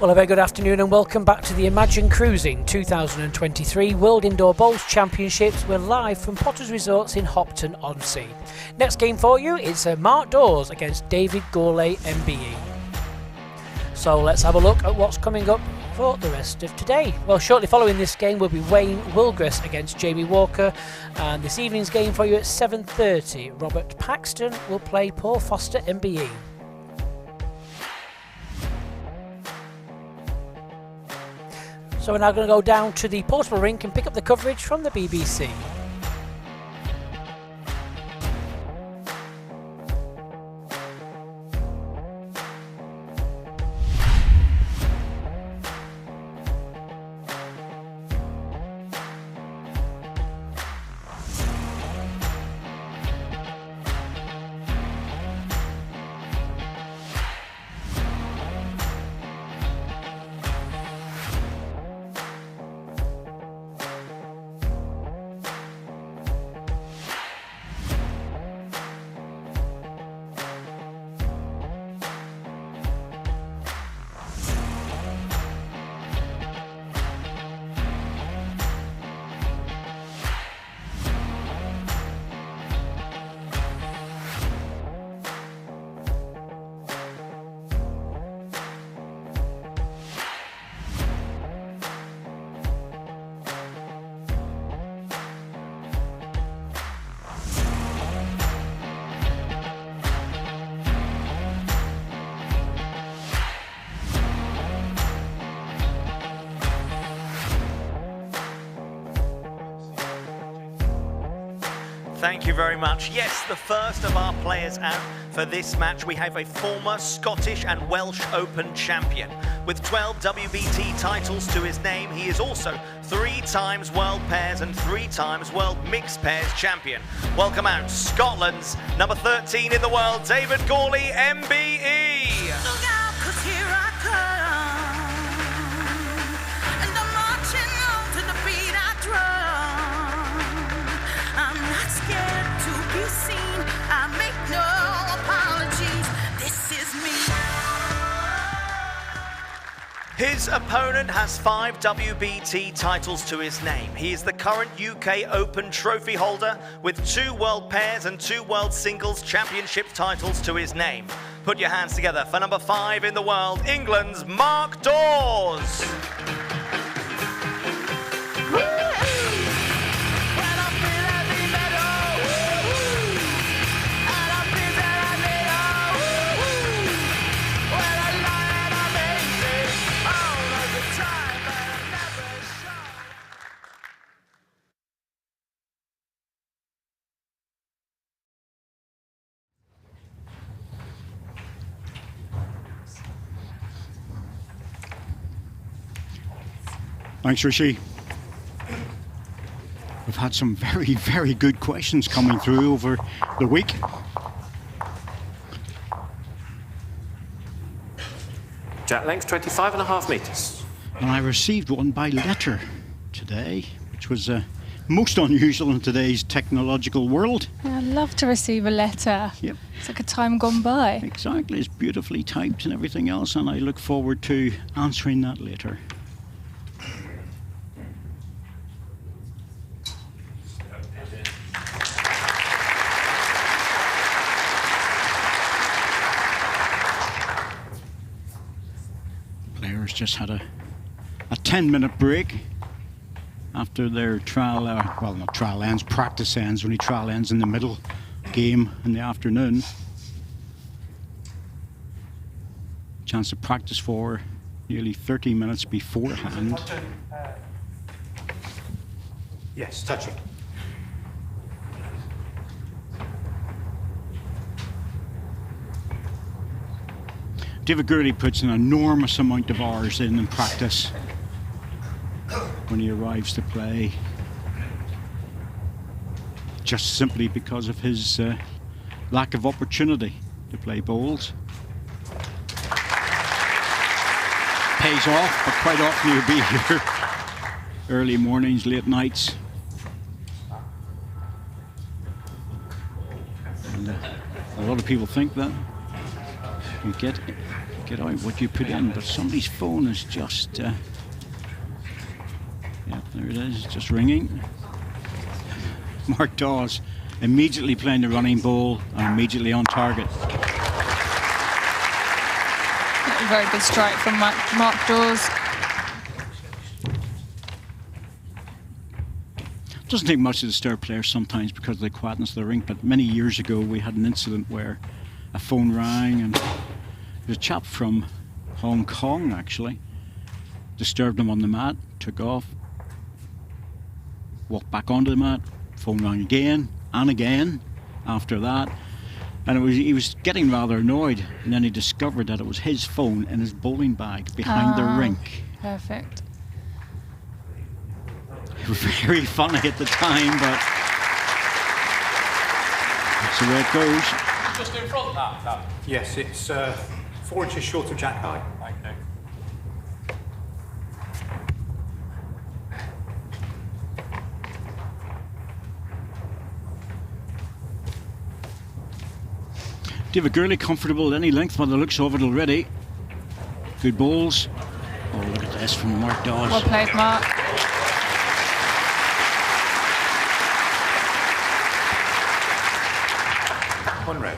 Well, a very good afternoon and welcome back to the Imagine Cruising 2023 World Indoor Bowls Championships. We're live from Potters Resorts in Hopton-on-Sea. Next game for you is Mark Dawes against David Gourlay, MBE. So let's have a look at what's coming up for the rest of today. Well, shortly following this game will be Wayne Wilgress against Jamie Walker, and this evening's game for you at 7:30. Robert Paxton will play Paul Foster, MBE. So we're now going to go down to the portable rink and pick up the coverage from the BBC. Thank you very much. Yes, the first of our players out for this match. We have a former Scottish and Welsh Open champion. With 12 WBT titles to his name, he is also 3 times World Pairs and 3 times World Mixed Pairs champion. Welcome out Scotland's number 13 in the world, David Gourlay, MBE. Look out, 'cause here I come, and I'm marching on to the beat I drum. I'm not scared to be seen, I make no apologies, this is me. His opponent has 5 WBT titles to his name. He is the current UK Open trophy holder with 2 World Pairs and 2 World Singles Championship titles to his name. Put your hands together for number 5 in the world, England's Mark Dawes. Thanks, Rishi. We've had some very, very good questions coming through over the week. Jack length 25.5 metres. And I received one by letter today, which was most unusual in today's technological world. Yeah, I'd love to receive a letter. Yep. It's like a time gone by. Exactly, it's beautifully typed and everything else, and I look forward to answering that later. Players just had a 10-minute break after their trial, well, not trial ends, practice ends, only trial ends in the middle game in the afternoon. Chance to practice for nearly 30 minutes beforehand. Yes, touching. David Gourlay puts an enormous amount of hours in practice when he arrives to play, just simply because of his lack of opportunity to play bowls. Pays off, but quite often he'll be here early mornings, late nights. And a lot of people think that you get get out what you put in, but somebody's phone is just... yeah, there it is, just ringing. Mark Dawes immediately playing the running ball and immediately on target. A very good strike from Mark Dawes. Doesn't take much to disturb players sometimes because of the quietness of the rink, but many years ago we had an incident where a phone rang and there's a chap from Hong Kong actually disturbed him on the mat, took off, walked back onto the mat, phone rang again and again after that, and he was getting rather annoyed, and then he discovered that it was his phone in his bowling bag behind the rink. Perfect. Very funny at the time, but that's the way it goes. Just in front that? Yes, it's 4 inches short of jack high. Okay. David Gourlay comfortable at any length by the looks of it already. Good balls. Oh, look at this from Mark Dawes. Well played, Mark. One red.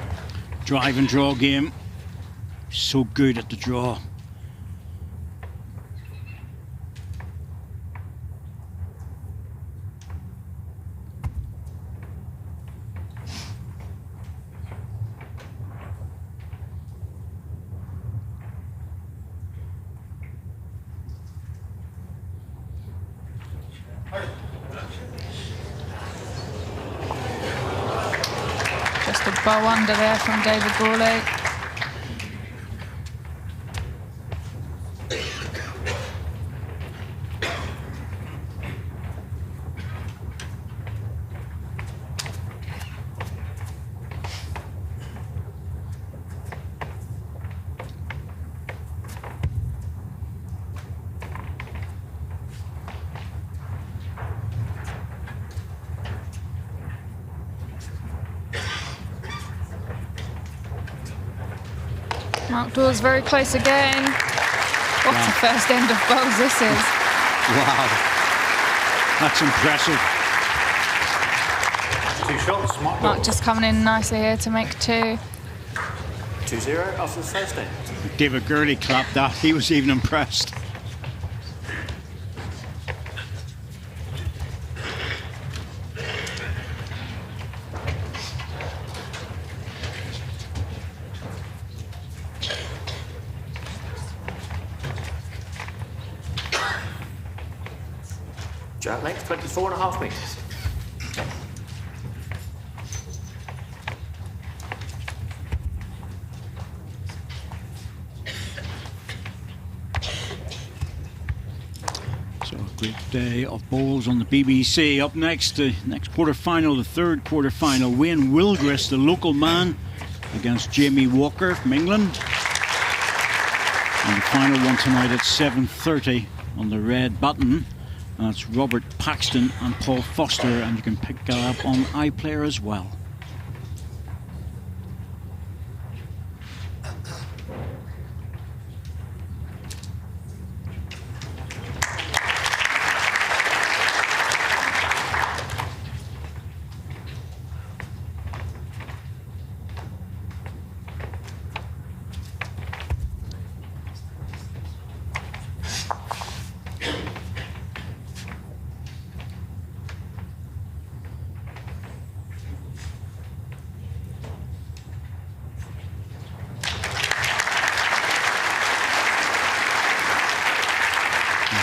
Drive and draw game. So good at the draw. Just a bow under there from David Gourlay. Mark Dawes very close again. What a first end of bowls this is. Wow. That's impressive. 2 shots, Mark. Mark just coming in nicely here to make 2. 2-0 after the first end. David Gourlay clapped that. He was even impressed. Jack length 24.5 metres. So a great day of bowls on the BBC. Up next, the next quarter-final, the third quarter-final. Wayne Wilgris, the local man, against Jamie Walker from England. And the final one tonight at 7:30 on the red button. That's Robert Paxton and Paul Foster, and you can pick that up on iPlayer as well.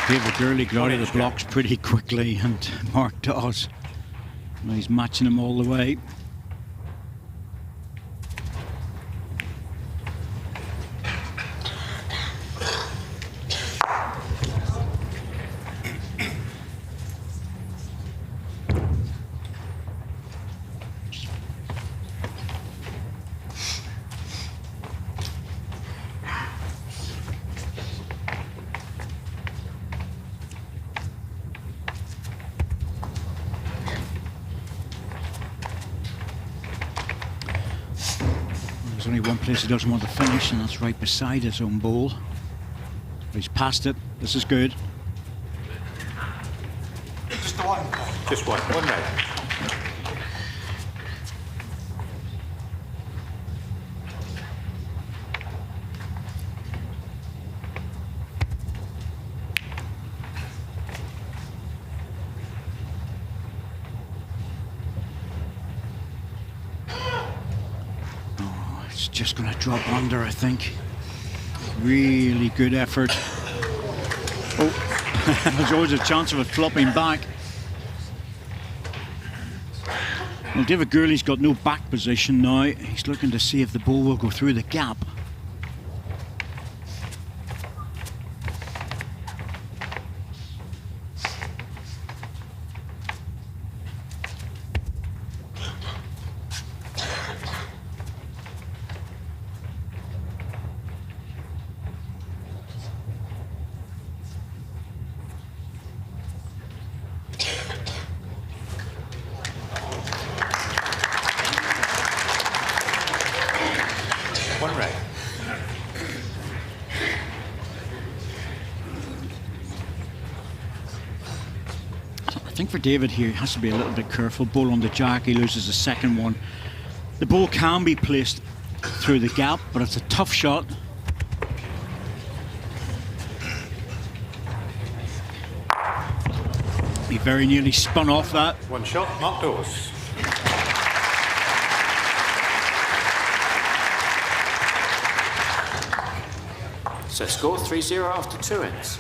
David Gourlay got out of the blocks pretty quickly, and Mark Dawes, well, he's matching him all the way. There's only one place he doesn't want to finish, and that's right beside his own ball. He's passed it. This is good. Just the one. Just one. One red. It's just going to drop under, I think. Really good effort. Oh, there's always a chance of it flopping back. Well, David Gourlay's got no back position now. He's looking to see if the ball will go through the gap. One red. I think for David here, he has to be a little bit careful. Ball on the jack, he loses the second one. The ball can be placed through the gap, but it's a tough shot. He very nearly spun off that. One shot. Mark Dawes. So score 3-0 after 2 ends.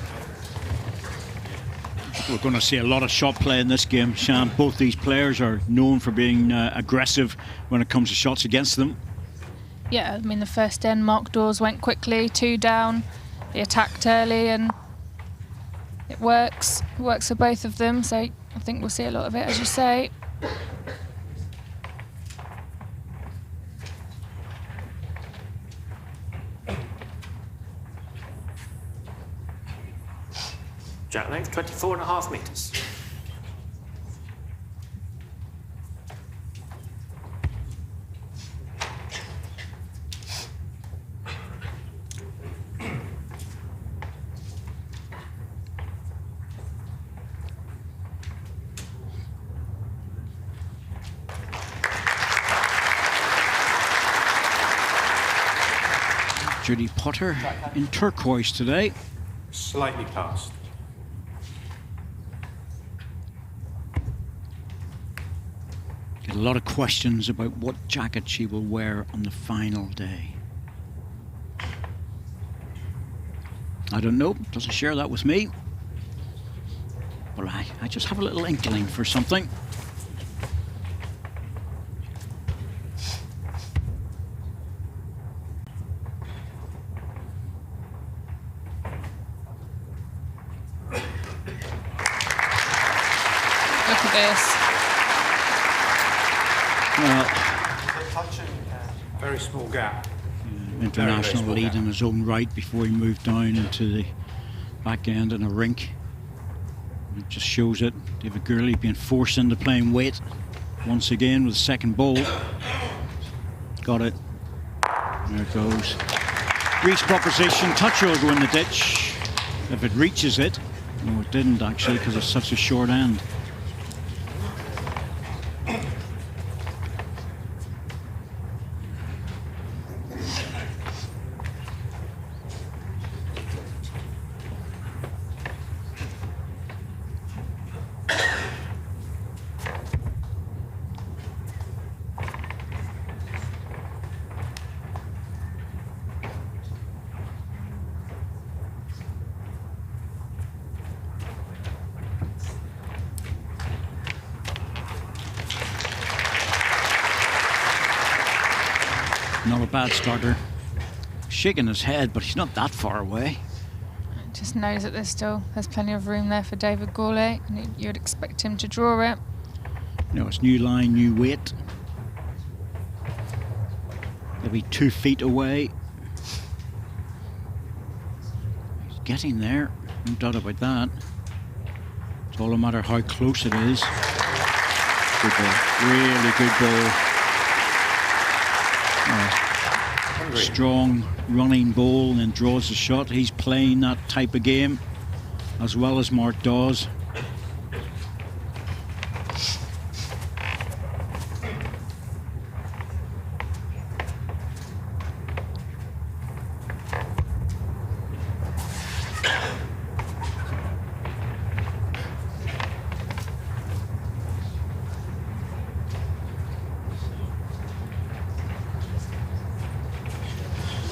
We're going to see a lot of shot play in this game, Shan. Both these players are known for being aggressive when it comes to shots against them. Yeah, I mean, the first end, Mark Dawes went quickly, 2 down. He attacked early and it works. It works for both of them, so I think we'll see a lot of it, as you say. Jack length 24.5 metres. Judy Potter in turquoise today. Slightly past. Get a lot of questions about what jacket she will wear on the final day. I don't know, doesn't share that with me. But I just have a little inkling for something. Look at this. Well, Very small gap. international small lead gap. in his own right before he moved down into the back end in a rink. It just shows it. David Gourlay being forced into playing weight once again with the second ball. Got it. There it goes. Reach proposition. Toucher will go in the ditch if it reaches it. No, it didn't actually because it's such a short end. Not a bad starter. Shaking his head, but he's not that far away. Just knows that there's plenty of room there for David Gourlay, and you'd expect him to draw it. You know, it's new line, new weight. They'll be 2 feet away. He's getting there, no doubt about that. It's all a matter how close it is. Good ball, really good ball. Oh, green. strong running bowl and then draws the shot. He's playing that type of game as well as Mark Dawes.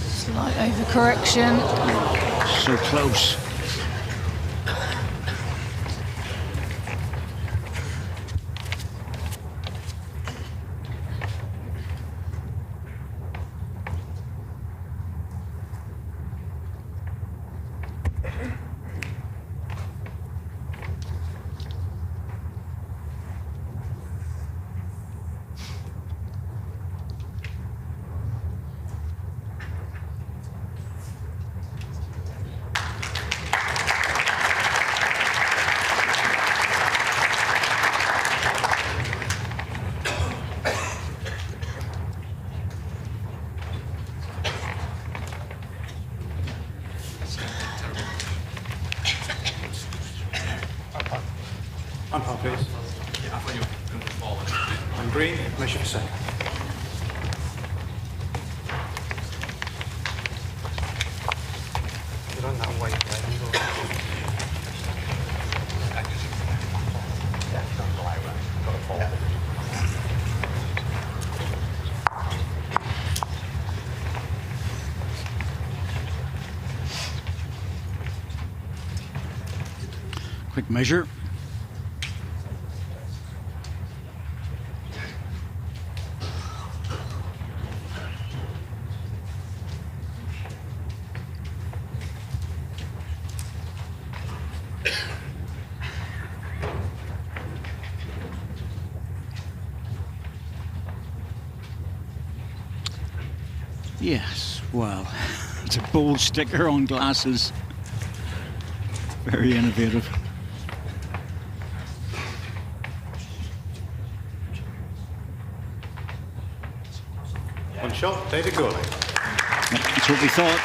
Slight overcorrection. So close. Umpire, please. On green, measure for second. Get on that weight Quick measure. Yes, well, it's a bold sticker on glasses. Very innovative. One shot, David Gourlay. That's what we thought.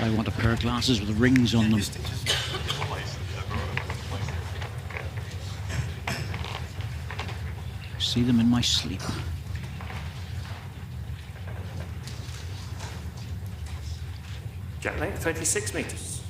I want a pair of glasses with rings on them. See them in my sleep. Jet length 26 metres.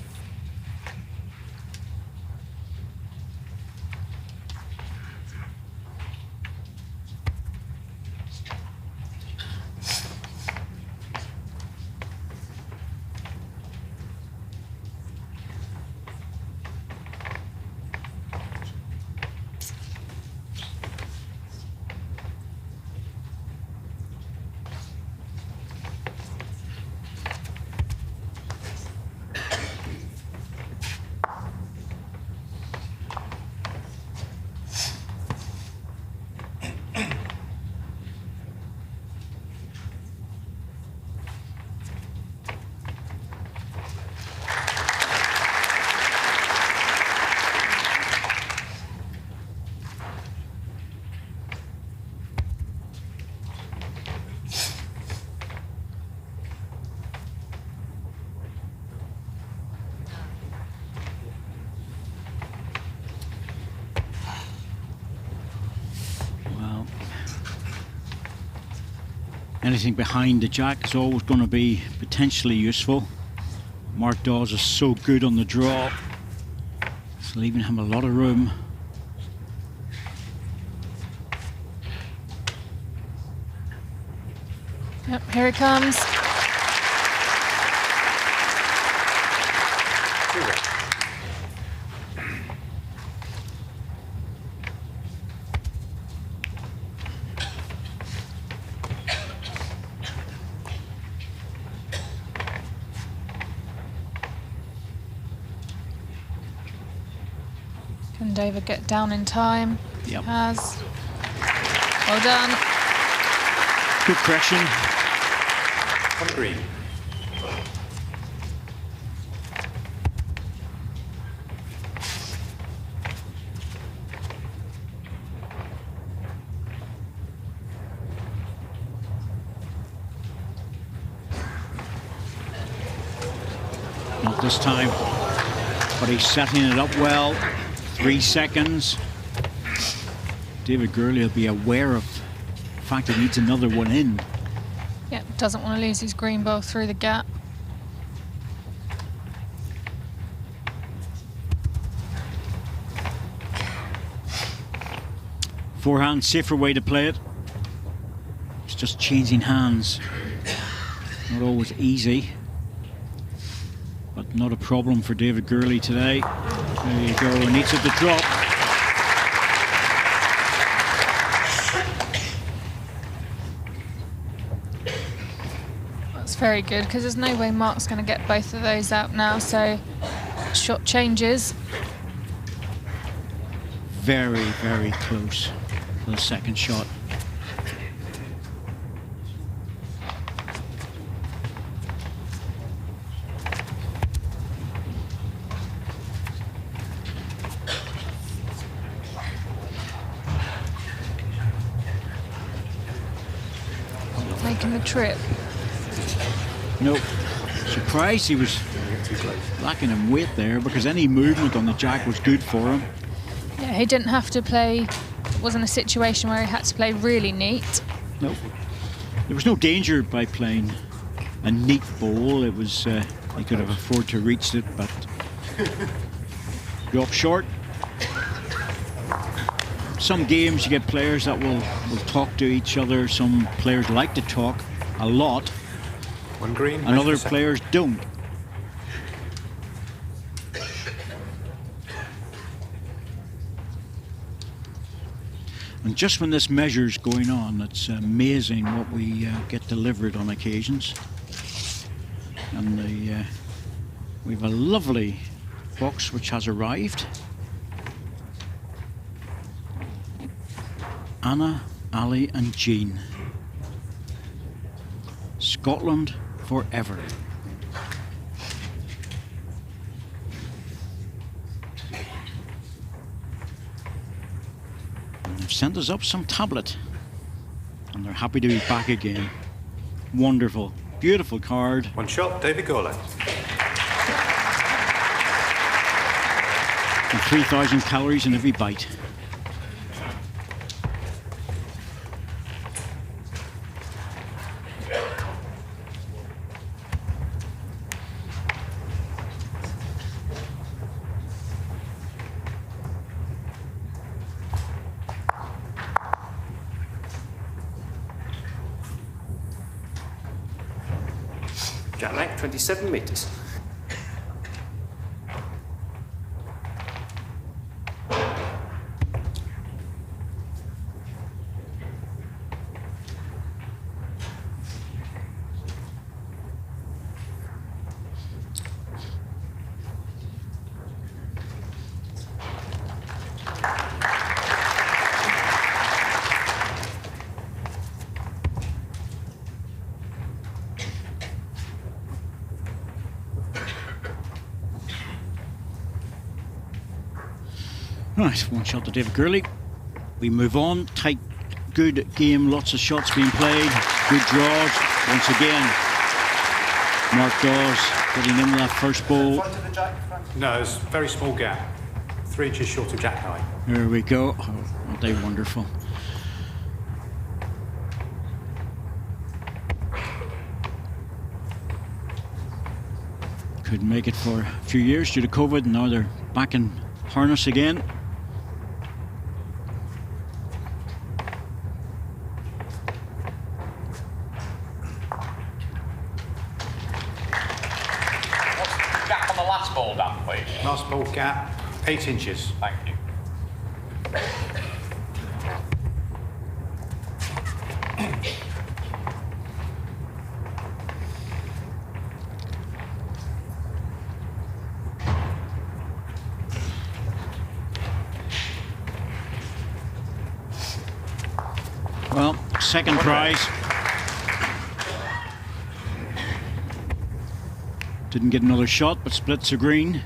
Anything behind the jack is always going to be potentially useful. Mark Dawes is so good on the draw. It's leaving him a lot of room. Yep, here he comes. Can David get down in time? Yep. He has. Well done. Good correction. On green. shot this time, but he's setting it up well. 3 seconds. David Gourlay will be aware of the fact he needs another one in. Yeah, doesn't want to lose his green ball through the gap. Forehand, safer way to play it. It's just changing hands. Not always easy, but not a problem for David Gourlay today. There you go, he needs it to drop. That's very good, because there's no way Mark's going to get both of those out now, so shot changes. Very, very close for the second shot. Making the trip. Nope. Surprised he was lacking in weight there, because any movement on the jack was good for him. Yeah, he didn't have to play. It wasn't a situation where he had to play really neat. Nope. There was no danger by playing a neat ball. It was he could have afforded to reach it, but drop short. Some games you get players that will talk to each other. Some players like to talk a lot, One green. and other players don't. And just when this measure's going on, it's amazing what we get delivered on occasions. And we have a lovely box which has arrived. Anna, Ali and Jean. Scotland forever. And they've sent us up some tablet. And they're happy to be back again. Wonderful. Beautiful card. One shot, David Gourlay. And 3,000 calories in every bite. Jack length 27 metres. Right, one shot to David Gourlay. We move on. Tight, good game. Lots of shots being played. Good draws. Once again, Mark Dawes getting into that first ball. No, there's a very small gap. 3 inches short of jack high. There we go. Oh, aren't they wonderful? Couldn't make it for a few years due to COVID, and now they're back in harness again. Gap on the last ball, Dan, please. Last ball gap, 8 inches. Thank you. Well, second prize. Didn't get another shot, but splits a green.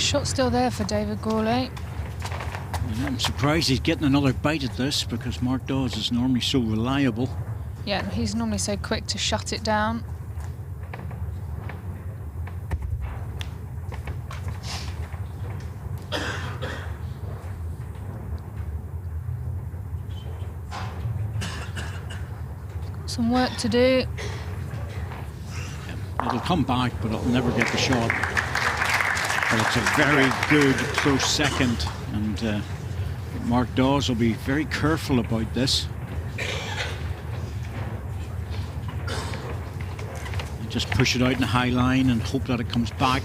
shot still there for David Gourlay. I'm surprised he's getting another bite at this because Mark Dawes is normally so reliable. Yeah, he's normally so quick to shut it down. Got some work to do. It'll come back, but it'll never get the shot. But it's a very good close second, and Mark Dawes will be very careful about this. And just push it out in the high line and hope that it comes back.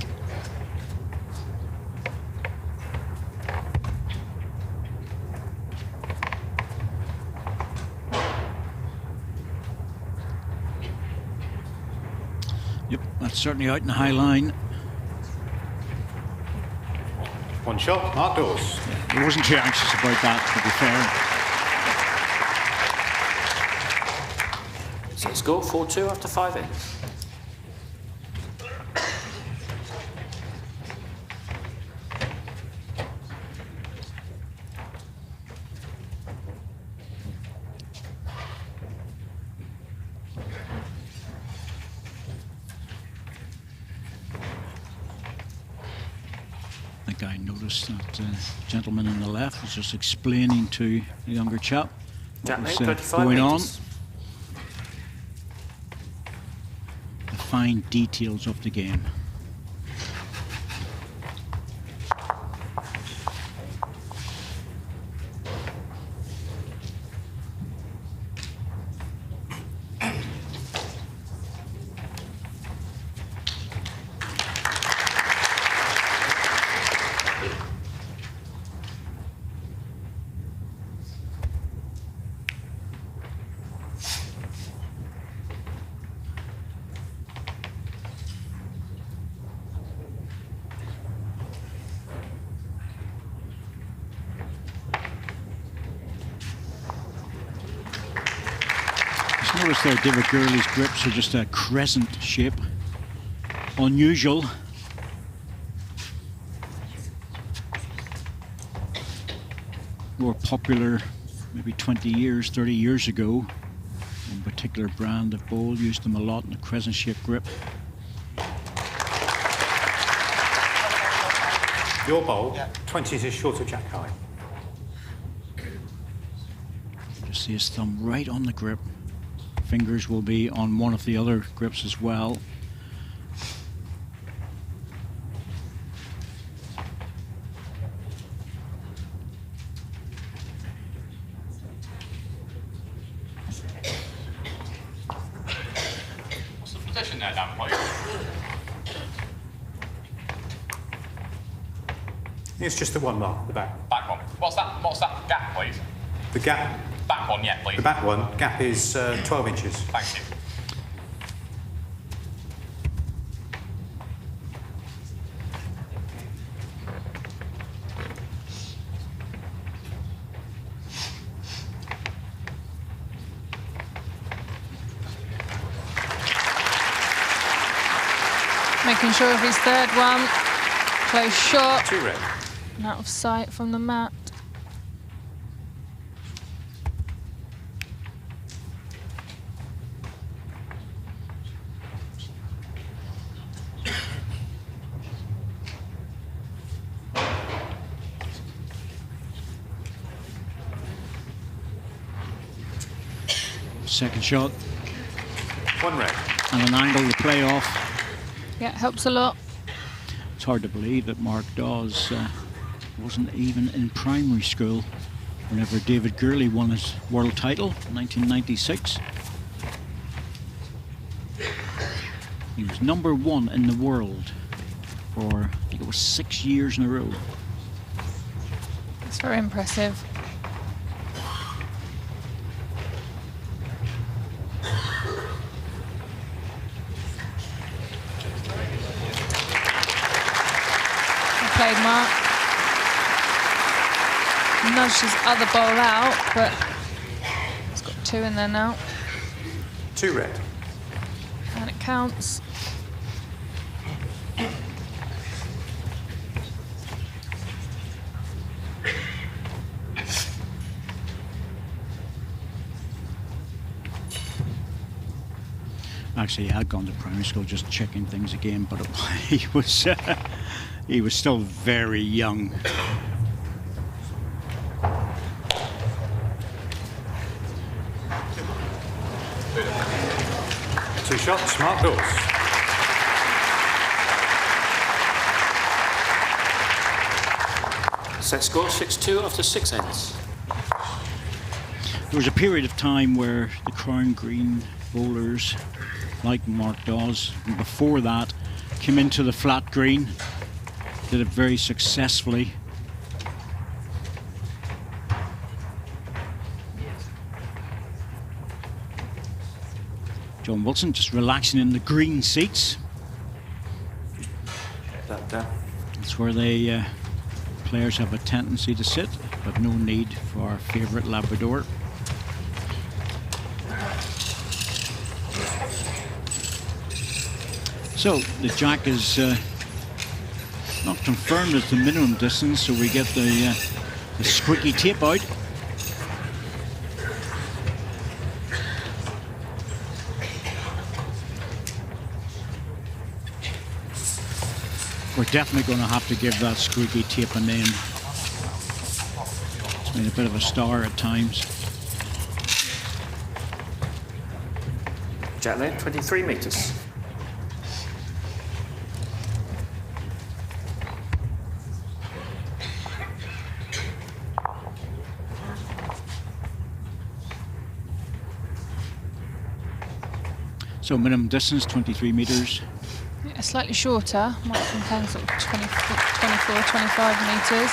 Yep, that's certainly out in the high line. One shot, Mark Dawes. Yeah, he wasn't too anxious about that, to be fair. Set score 4-2 after 5 ends. I think I noticed that gentleman on the left was just explaining to the younger chap what was 35 going on. metres. The fine details of the game. Notice there David Gourlay's grips are just a crescent shape. Unusual. More popular maybe 20 years, 30 years ago. One particular brand of bowl used them a lot in a crescent shaped grip. Your bowl, 20 is short of jack high. Just see his thumb right on the grip. Fingers will be on one of the other grips as well. What's the position there, Dan, please? It's just the one mark, the back. Back one. What's that gap, please? The gap, Back one, yeah, please. the back one, gap is 12 inches. Thank you. Making sure of his third one. Close shot. 2 red. And out of sight from the mat. Second shot 1 red. and an angle to play off. Yeah, it helps a lot. It's hard to believe that Mark Dawes wasn't even in primary school whenever David Gourlay won his world title in 1996. He was #1 in the world for, I think it was 6 years in a row. It's very impressive. Played Mark. Nudged his other bowl out, but he's got 2 in there now. 2 red. And it counts. Actually, he had gone to primary school, just checking things again, but he was still very young. Two shots, Mark Dawes. Set score 6-2 after 6 ends. There was a period of time where the Crown Green bowlers, like Mark Dawes, and before that, came into the flat green, did it very successfully. John Wilson just relaxing in the green seats. That's where they players have a tendency to sit, but no need for our favourite Labrador. So the jack is not confirmed as the minimum distance, so we get the squeaky tape out. We're definitely going to have to give that squeaky tape a name. It's been a bit of a star at times. Jack lane, 23 metres. So minimum distance, 23 metres. Yeah, slightly shorter, might compare sort of 24, 25 metres.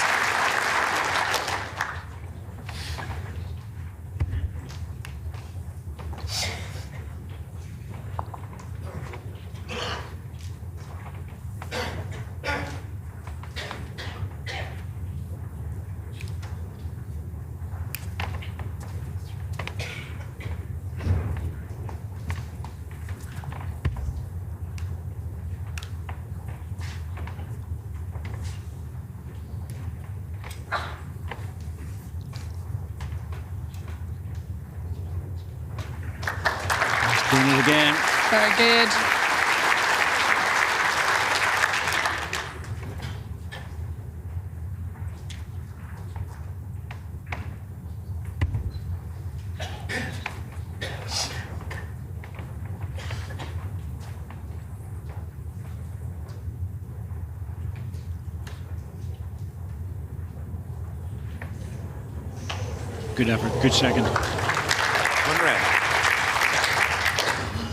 Doing it again. Very good. Good effort, good second. One red.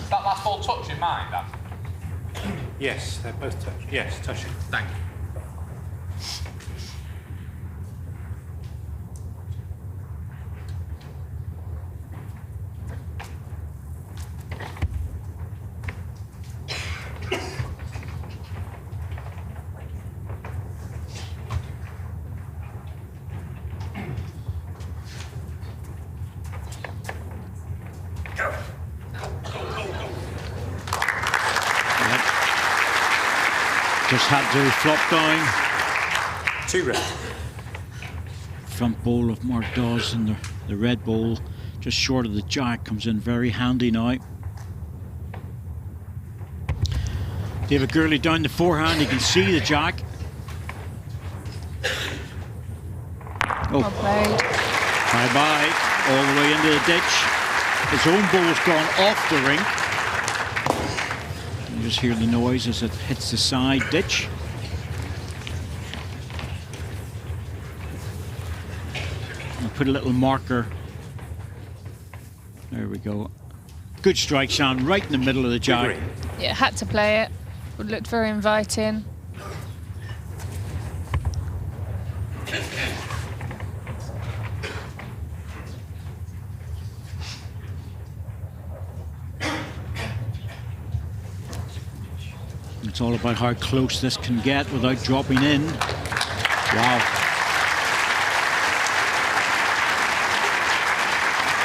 That last ball touch in mine, Dan? Yes, they're both touching. Yes, touching. Thank you. Just had to flop down. Two red. Front bowl of Mark Dawes and the red bowl just short of the jack comes in very handy now. David Gourlay down the forehand, you can see the jack. Oh, Well played. bye-bye, all the way into the ditch. His own ball's gone off the rink. You just hear the noise as it hits the side ditch. I'll put a little marker. There we go. Good strike, Sean, right in the middle of the jack. Yeah, had to play it. It looked very inviting. It's all about how close this can get without dropping in. Wow.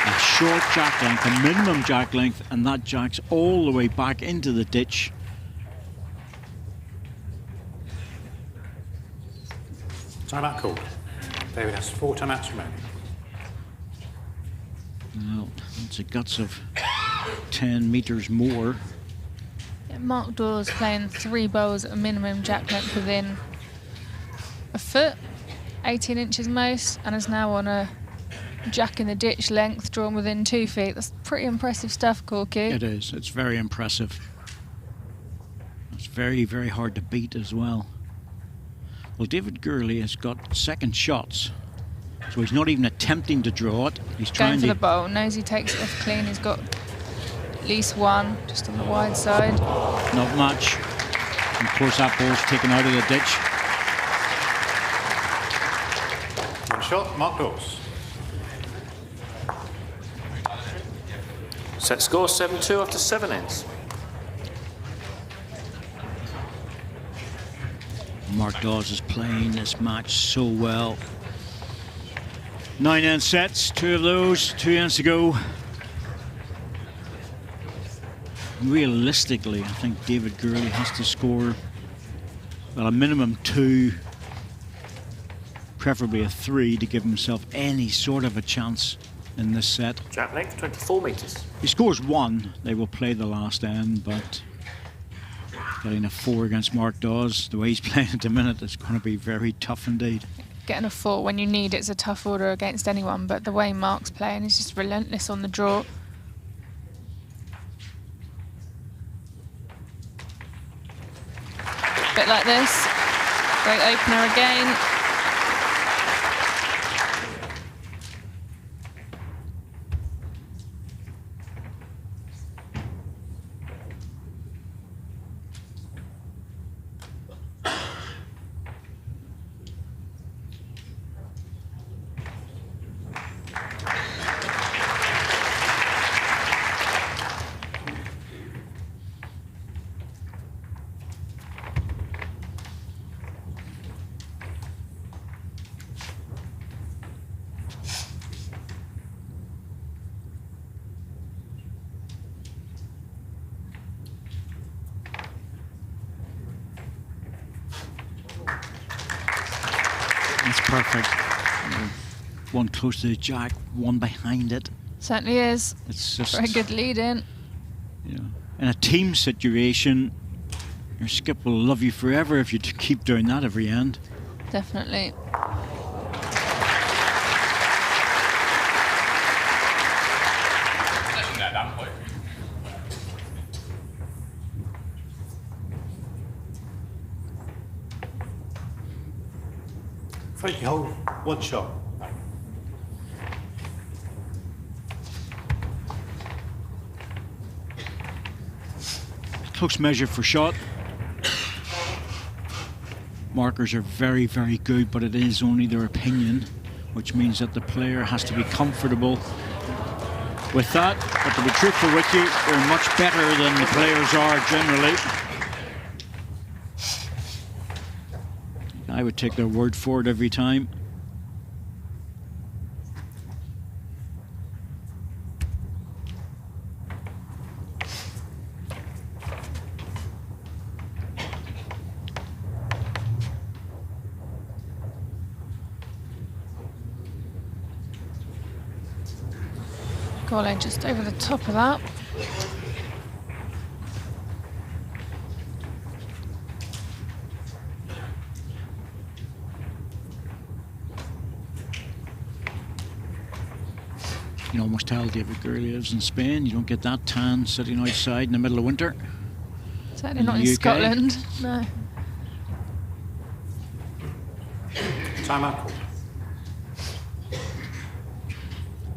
A short jack length, a minimum jack length, and that jack's all the way back into the ditch. Timeout called. David has 4 timeouts remaining. Well, it's a guts of 10 metres more. Mark Dawes playing 3 bowls at a minimum jack length within a foot, 18 inches most, and is now on a jack in the ditch length drawn within 2 feet. That's pretty impressive stuff, Corky. It is. It's very impressive. It's very, very hard to beat as well. Well, David Gourlay has got second shots, so he's not even attempting to draw it. He's trying Going for to... the bowl, knows he takes it off clean. He's got at least one just on the wide side. Not much. And of course, that ball's taken out of the ditch. One shot, Mark Dawes. Set score 7-2 after 7 ends. Mark Dawes is playing this match so well. 9 end sets, 2 of those, 2 ends to go. Realistically, I think David Gourlay has to score, well, a minimum 2, preferably a 3, to give himself any sort of a chance in this set. Jack length 24 metres. If he scores 1, they will play the last end, but getting a 4 against Mark Dawes, the way he's playing at the minute, it's going to be very tough indeed. Getting a 4 when you need it's a tough order against anyone, but the way Mark's playing, he's just relentless on the draw. Bit like this. Great opener again. That's perfect. One close to the jack, one behind it. Certainly is. It's just Very good lead in. You know, in a team situation, your skip will love you forever if you keep doing that every end. Definitely. Frankie, hold 1 shot. Close measure for shot. Markers are very, very good, but it is only their opinion, which means that the player has to be comfortable with that. But to be truthful with you, they're much better than the players are generally. I would take their word for it every time. Gourlay just over the top of that. You can almost tell David Gourlay lives in Spain. You don't get that tan sitting outside in the middle of winter. Certainly not in Scotland, no. Timeout call.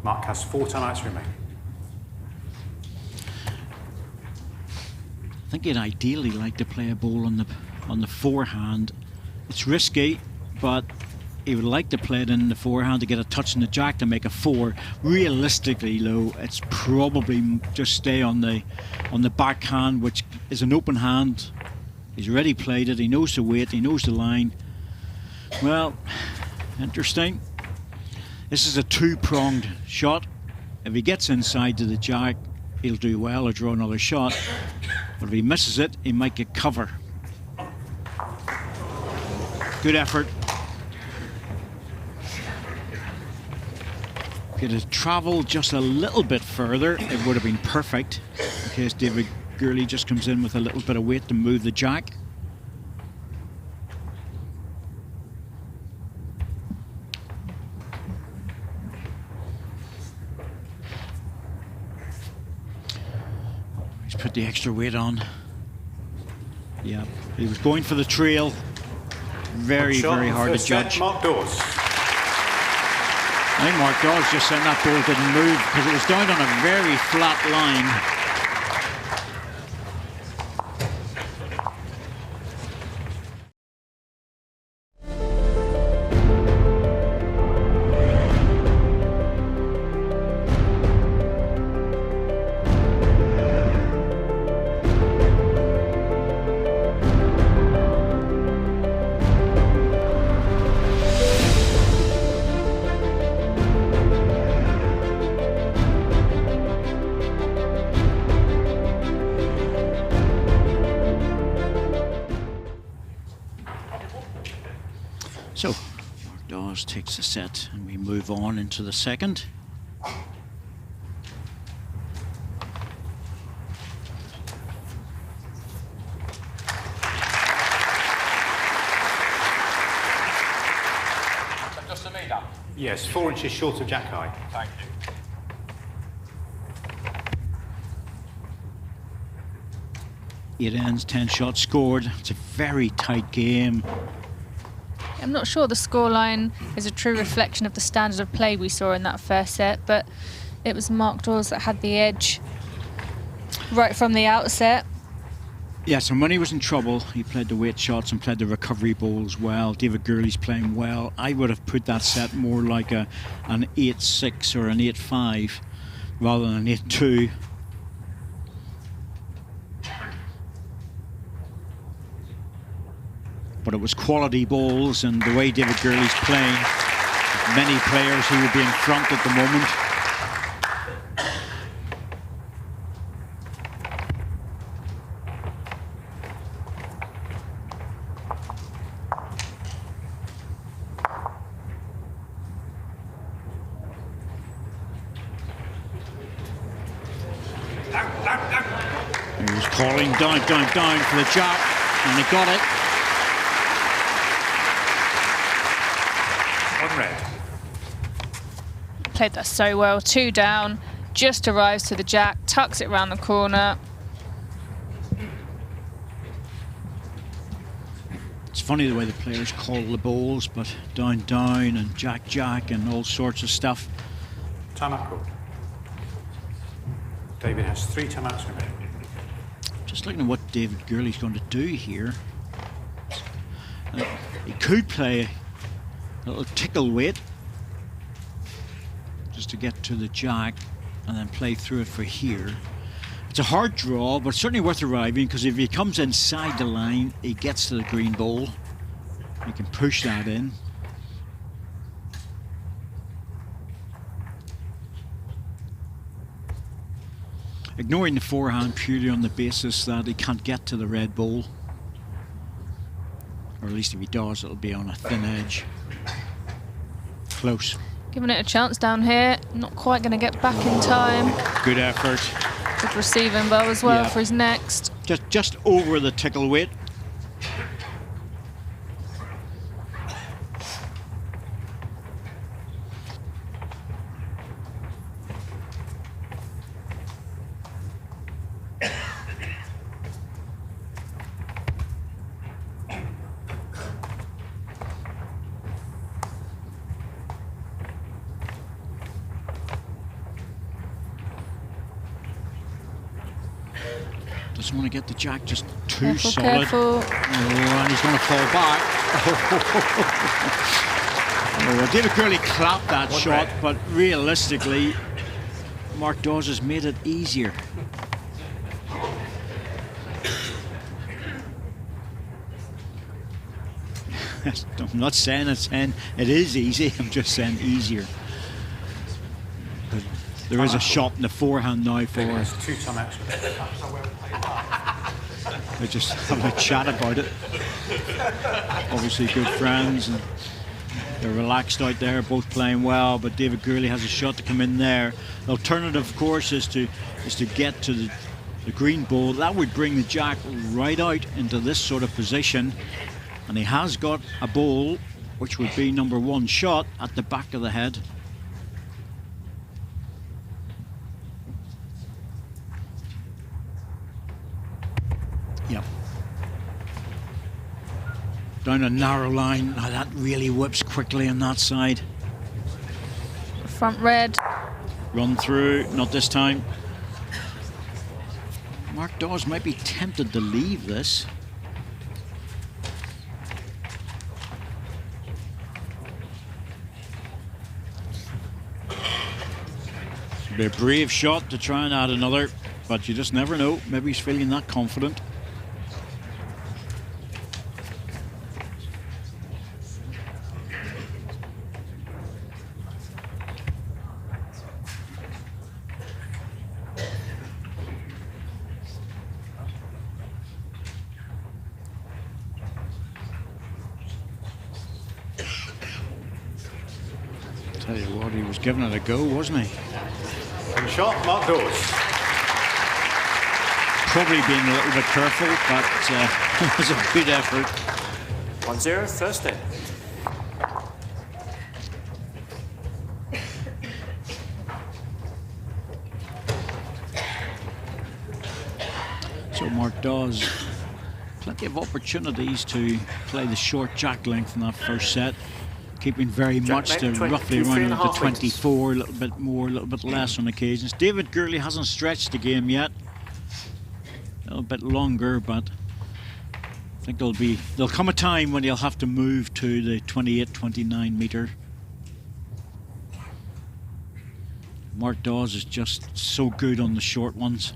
Mark has 4 timeouts remaining. I think he'd ideally like to play a ball on the forehand. It's risky, but he would like to play it in the forehand to get a touch in the jack to make a 4. Realistically, though, it's probably just stay on the backhand, which is an open hand. He's already played it. He knows the weight. He knows the line. Well, interesting. This is a 2-pronged shot. If he gets inside to the jack, he'll do well or draw another shot. But if he misses it, he might get cover. Good effort. If he had travelled just a little bit further, it would have been perfect in case David Gourlay just comes in with a little bit of weight to move the jack. He's put the extra weight on. Yeah, he was going for the trail. Very, very hard to judge. Mark Dawes. I think Mark Dawes just saying that ball didn't move because it was down on a very flat line. So, Mark Dawes takes the set and we move on into the second. Just to me, Dan? Yes, 4 inches short of jack high. Thank you. 8 ends, 10 shots scored. It's a very tight game. I'm not sure the scoreline is a true reflection of the standard of play we saw in that first set, but it was Mark Dawes that had the edge right from the outset. Yes, and when he was in trouble, he played the weight shots and played the recovery bowls well. David Gourlay's playing well. I would have put that set more like an 8-6 or an 8-5 rather than an 8-2. But it was quality bowls, and the way David Gourlay's playing, many players who would be in front at the moment. He was calling down for the jack, and he got it. Red. Played that so well. 2 down, just arrives to the jack, tucks it round the corner. It's funny the way the players call the bowls, but down and jack and all sorts of stuff. Timeout called. David has 3 timeouts remaining. Just looking at what David Gourlay's going to do here. He could play a little tickle weight just to get to the jack and then play through it for here. It's a hard draw, but certainly worth arriving, because if he comes inside the line, he gets to the green bowl. He can push that in. Ignoring the forehand purely on the basis that he can't get to the red bowl. Or at least if he does, it'll be on a thin edge. Close. Giving it a chance down here. Not quite going to get back in time. Good effort. Good receiving bow as well for his next. Just over the tickle weight. Doesn't want to get the jack just too solid. Careful. Oh, and he's going to fall back. Oh, David Gourlay clapped that shot, but realistically, Mark Dawes has made it easier. I'm not saying it is easy, I'm just saying easier. But there is a shot in the forehand now for us. 2 timeouts. They just have a chat about it. Obviously good friends, and they're relaxed out there, both playing well, but David Gourlay has a shot to come in there. The alternative, of course, is to get to the green ball. That would bring the jack right out into this sort of position. And he has got a ball, which would be number 1 shot at the back of the head. Yep. Down a narrow line. Now that really whips quickly on that side. Front red. Run through, not this time. Mark Dawes might be tempted to leave this. It'd be a brave shot to try and add another, but you just never know. Maybe he's feeling that confident. Tell you what, he was giving it a go, wasn't he? And shot, Mark Dawes. Probably being a little bit careful, but it was a good effort. 1-0, first in. So Mark Dawes, plenty of opportunities to play the short jack length in that first set. Keeping very much to roughly around the 24, a little bit more, a little bit less on occasions. David Gourlay hasn't stretched the game yet. A little bit longer, but I think there'll come a time when he'll have to move to the 28, 29 metre. Mark Dawes is just so good on the short ones.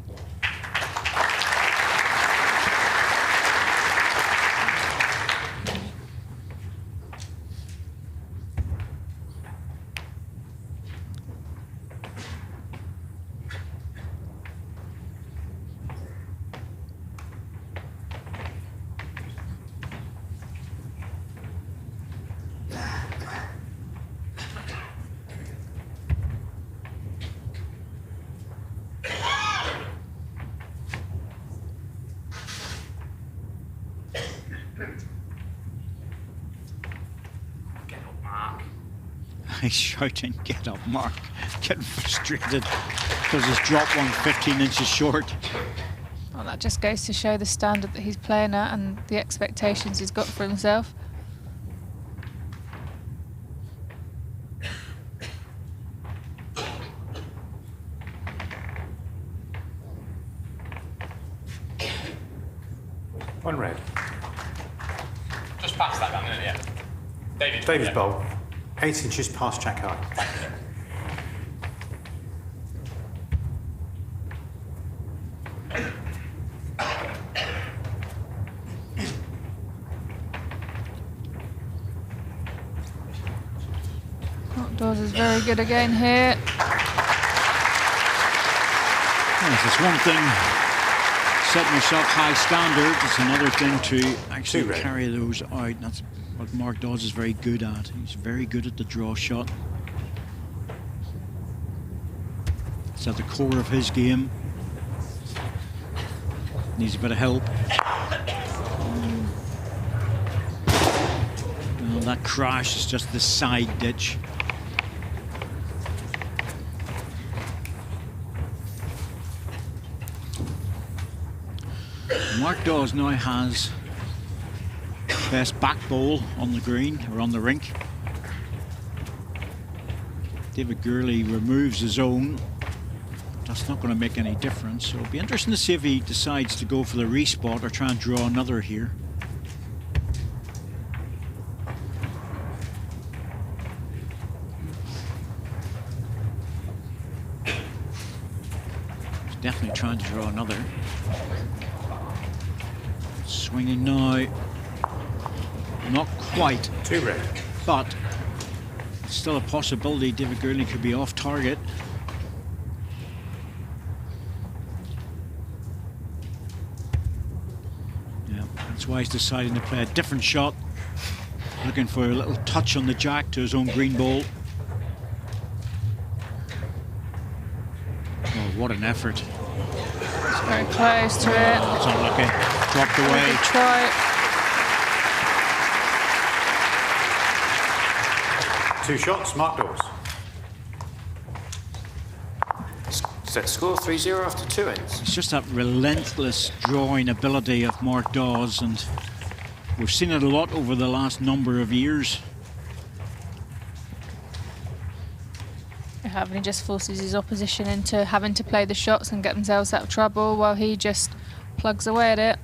He's shouting, "Get up, Mark." Getting frustrated because he's dropped one 15 inches short. Well, that just goes to show the standard that he's playing at and the expectations he's got for himself. One red. Just past that, isn't it? Yeah. David's bowl. 8 inches past jack high. Dawes is very good again here. Yes, it's one thing setting yourself high standards, it's another thing to actually carry those out. That's what Mark Dawes is very good at. He's very good at the draw shot. It's at the core of his game. Needs a bit of help. Well, that crash is just the side ditch. Mark Dawes now has best back bowl on the green, or on the rink. David Gourlay removes his own. That's not going to make any difference. So it'll be interesting to see if he decides to go for the respot or try and draw another here. He's definitely trying to draw another. Swinging now. Not quite. 2 red. But it's still a possibility David Gourlay could be off target. Yeah, that's why he's deciding to play a different shot. Looking for a little touch on the jack to his own green ball. Oh, what an effort. It's very close to it. It's unlucky. Dropped away. Good try. 2 shots, Mark Dawes. Set score 3-0 after 2 ends. It's just that relentless drawing ability of Mark Dawes, and we've seen it a lot over the last number of years. He just forces his opposition into having to play the shots and get themselves out of trouble while he just plugs away at it.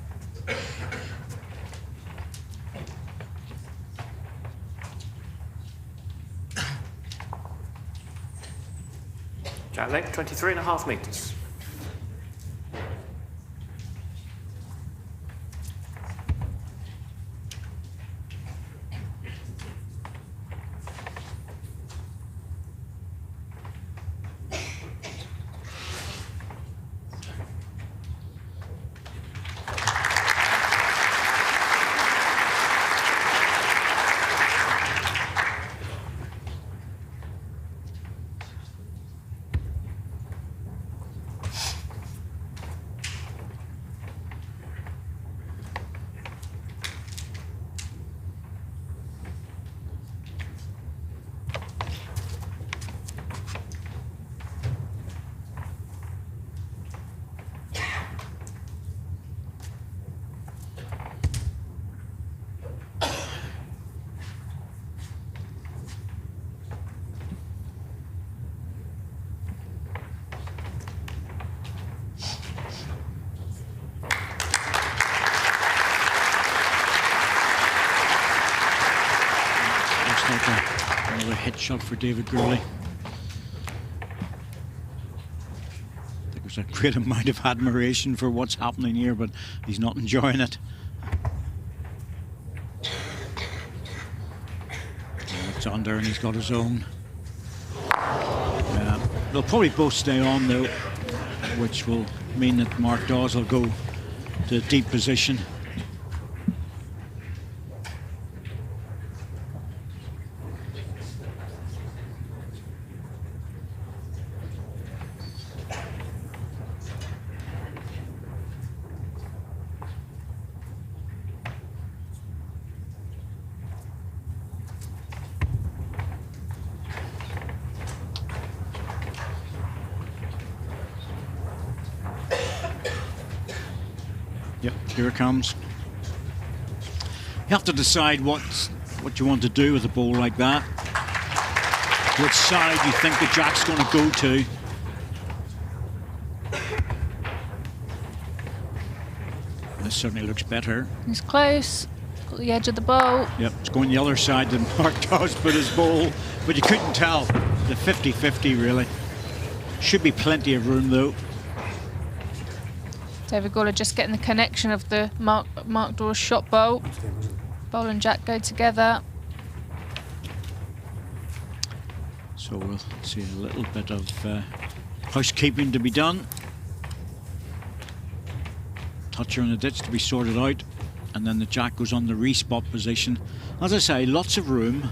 Jack length 23.5 metres. Another hit shot for David Gourlay. I think there's a great amount of admiration for what's happening here, but he's not enjoying it. It's under and he's got his own. They'll probably both stay on though, which will mean that Mark Dawes will go to a deep position. Yep, here it comes. You have to decide what you want to do with a ball like that. Which side you think the jack's going to go to. This certainly looks better. He's close. Got the edge of the bowl. Yep, it's going the other side than Mark Dawes put his ball. But you couldn't tell. The 50-50 really. Should be plenty of room though. David Gourlay just getting the connection of the Mark Dawes shot bowl. Bowl and jack go together. So we'll see a little bit of housekeeping to be done. Toucher on the ditch to be sorted out, and then the jack goes on the respot position. As I say, lots of room.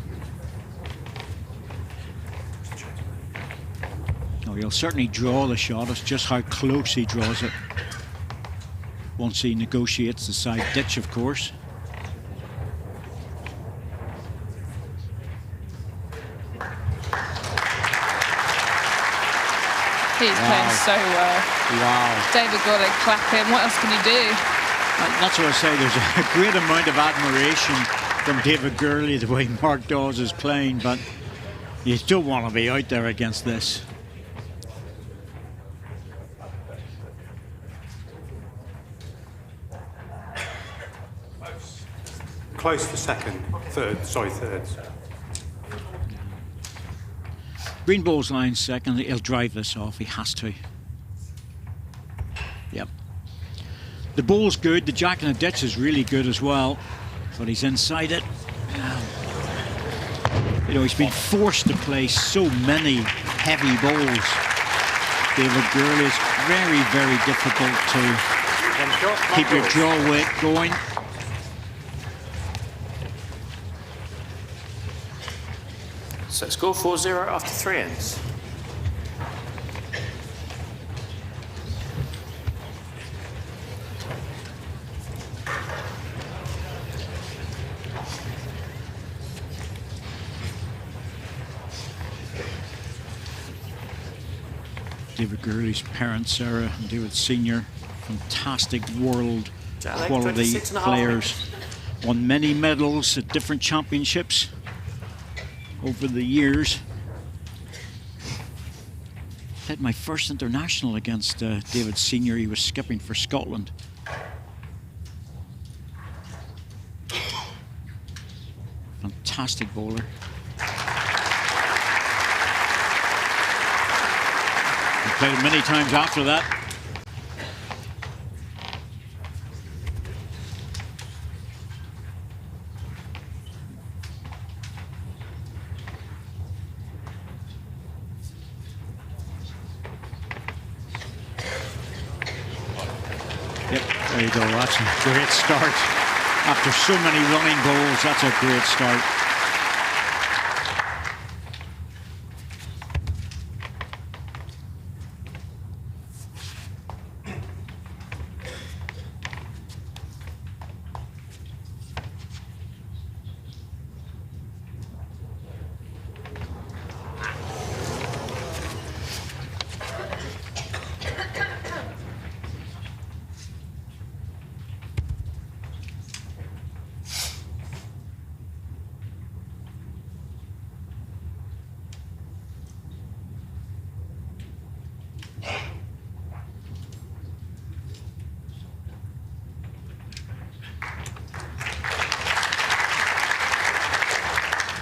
Oh, he'll certainly draw the shot. It's just how close he draws it. Once he negotiates the side ditch, of course. He's playing so well. Wow. David Gourlay clapping. What else can you do? That's what I say. There's a great amount of admiration from David Gourlay the way Mark Dawes is playing, but you don't want to be out there against this. Close for second, thirds. Green ball's line second. He'll drive this off. He has to. Yep. The ball's good. The jack in the ditch is really good as well, but he's inside it. You know, he's been forced to play so many heavy balls. David Gourlay, is very, very difficult to keep your draw weight going. Set score 4-0 after 3 ends. David Gourlay's parents, Sarah and David Sr., fantastic world Jack leg, quality 26.5 players. Won many medals at different championships over the years. Played my first international against David Sr. He was skipping for Scotland. Fantastic bowler. We played him many times after that. Yep, there you go. That's a great start. After so many running bowls, that's a great start.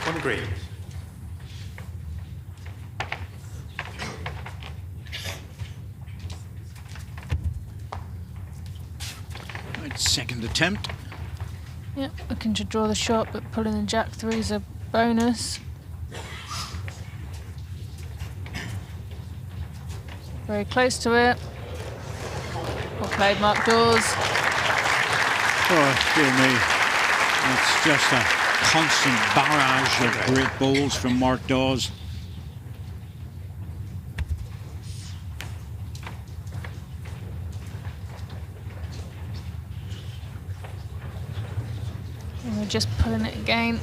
On the greens. Right, second attempt. Yep, looking to draw the shot, but pulling the jack through is a bonus. Very close to it. Well played, Mark Dawes. Oh, dear me. It's just a constant barrage of great bowls from Mark Dawes. And we're just pulling it again.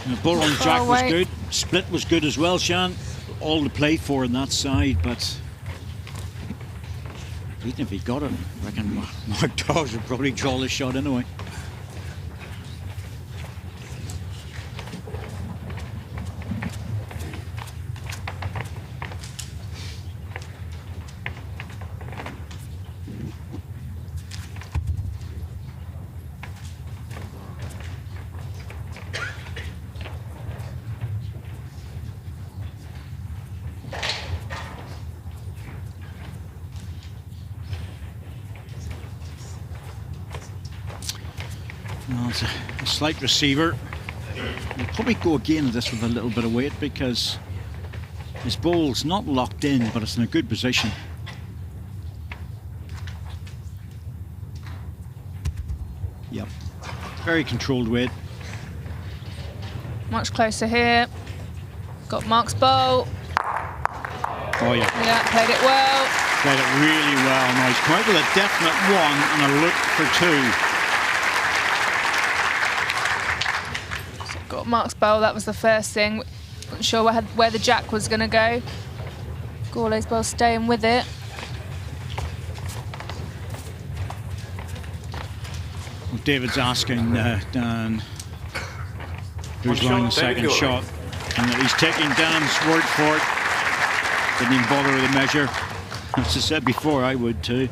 And the ball on Far Jack was away. good. Split was good as well, Shan. All to play for on that side, but even if he got it, I reckon Mark Dawes would probably draw the shot anyway. Well, it's a slight receiver. We'll probably go again with this with a little bit of weight because his bowl's not locked in, but it's in a good position. Yep. Very controlled weight. Much closer here. Got Mark's bowl. Oh yeah. Yeah, played it well. Played it really well. Now he's come out with a definite one and a look for two. Got Mark's bowl, that was the first thing. Wasn't sure where the jack was going to go. Gourlay's bowl staying with it. Well, David's asking Dan who's One line the shot, David second Gourlay. shot. And he's taking Dan's word for it. Didn't even bother with the measure. As I said before, I would too.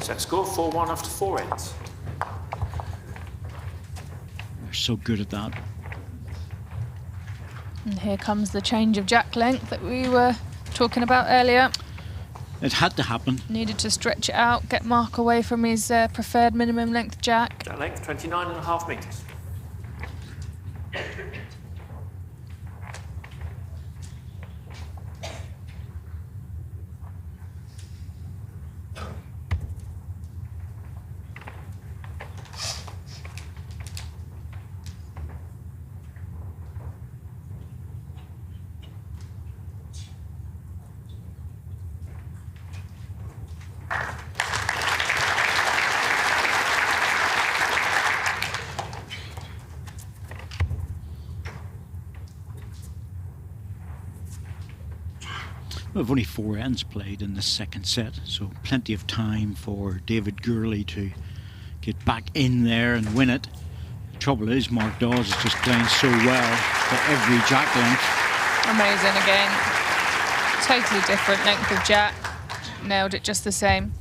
Set score 4-1 after 4 ends. They're so good at that. And here comes the change of jack length that we were talking about earlier. It had to happen. Needed to stretch it out, get Mark away from his preferred minimum length jack. Jack length 29.5 metres. We've only 4 ends played in the second set, so plenty of time for David Gourlay to get back in there and win it. The trouble is, Mark Dawes is just playing so well for every jack length. Amazing again. Totally different length of jack. Nailed it just the same.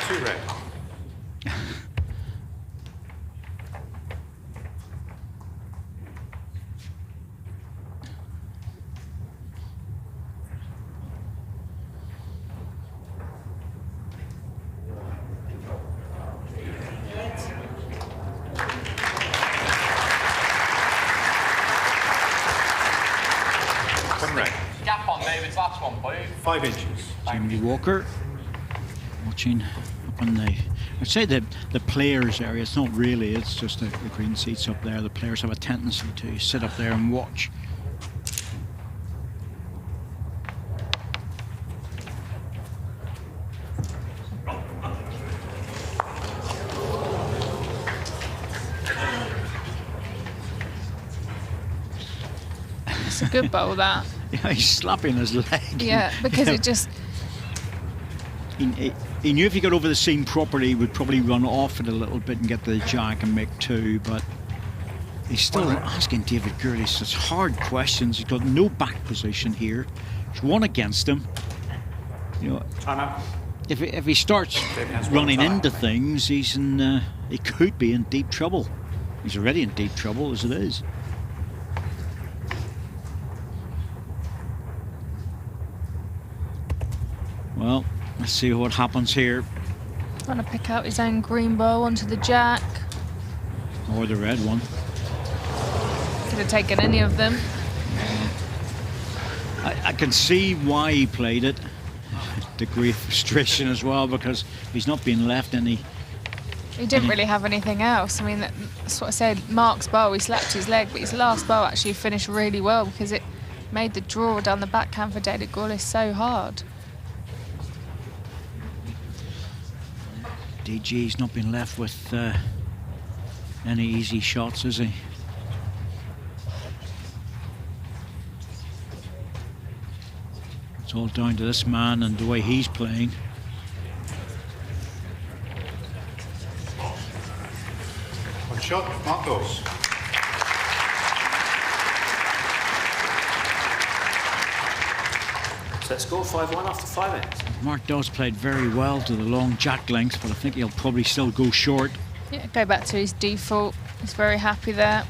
Two red. One red. Gap on David's last one, please. 5 inches. Jimmy Walker watching up on the, I'd say the players area. It's not really, it's just the green seats up there. The players have a tendency to sit up there and watch. It's a good bowl, that. Yeah, he's slapping his leg. Yeah, because it just... He knew if he got over the seam properly, he would probably run off it a little bit and get the jack and make 2, but he's still asking David Gourlay such hard questions. He's got no back position here. There's one against him. You know, if he starts running into things, he's in. He could be in deep trouble. He's already in deep trouble as it is. Well, let's see what happens here. Trying to pick out his own green bowl onto the jack. Or the red one. Could have taken any of them. I can see why he played it. Degree of frustration as well, because he's not being left any. He didn't really have anything else. I mean, that's what I said. Mark's bowl, he slapped his leg, but his last bowl actually finished really well because it made the draw down the backhand for David Gourlay so hard. DG's not been left with any easy shots, is he? It's all down to this man and the way he's playing. One shot, Mark Dawes. Set score 5-1 after 5 ends. Mark Dawes played very well to the long jack lengths, but I think he'll probably still go short. Yeah, go back to his default. He's very happy there.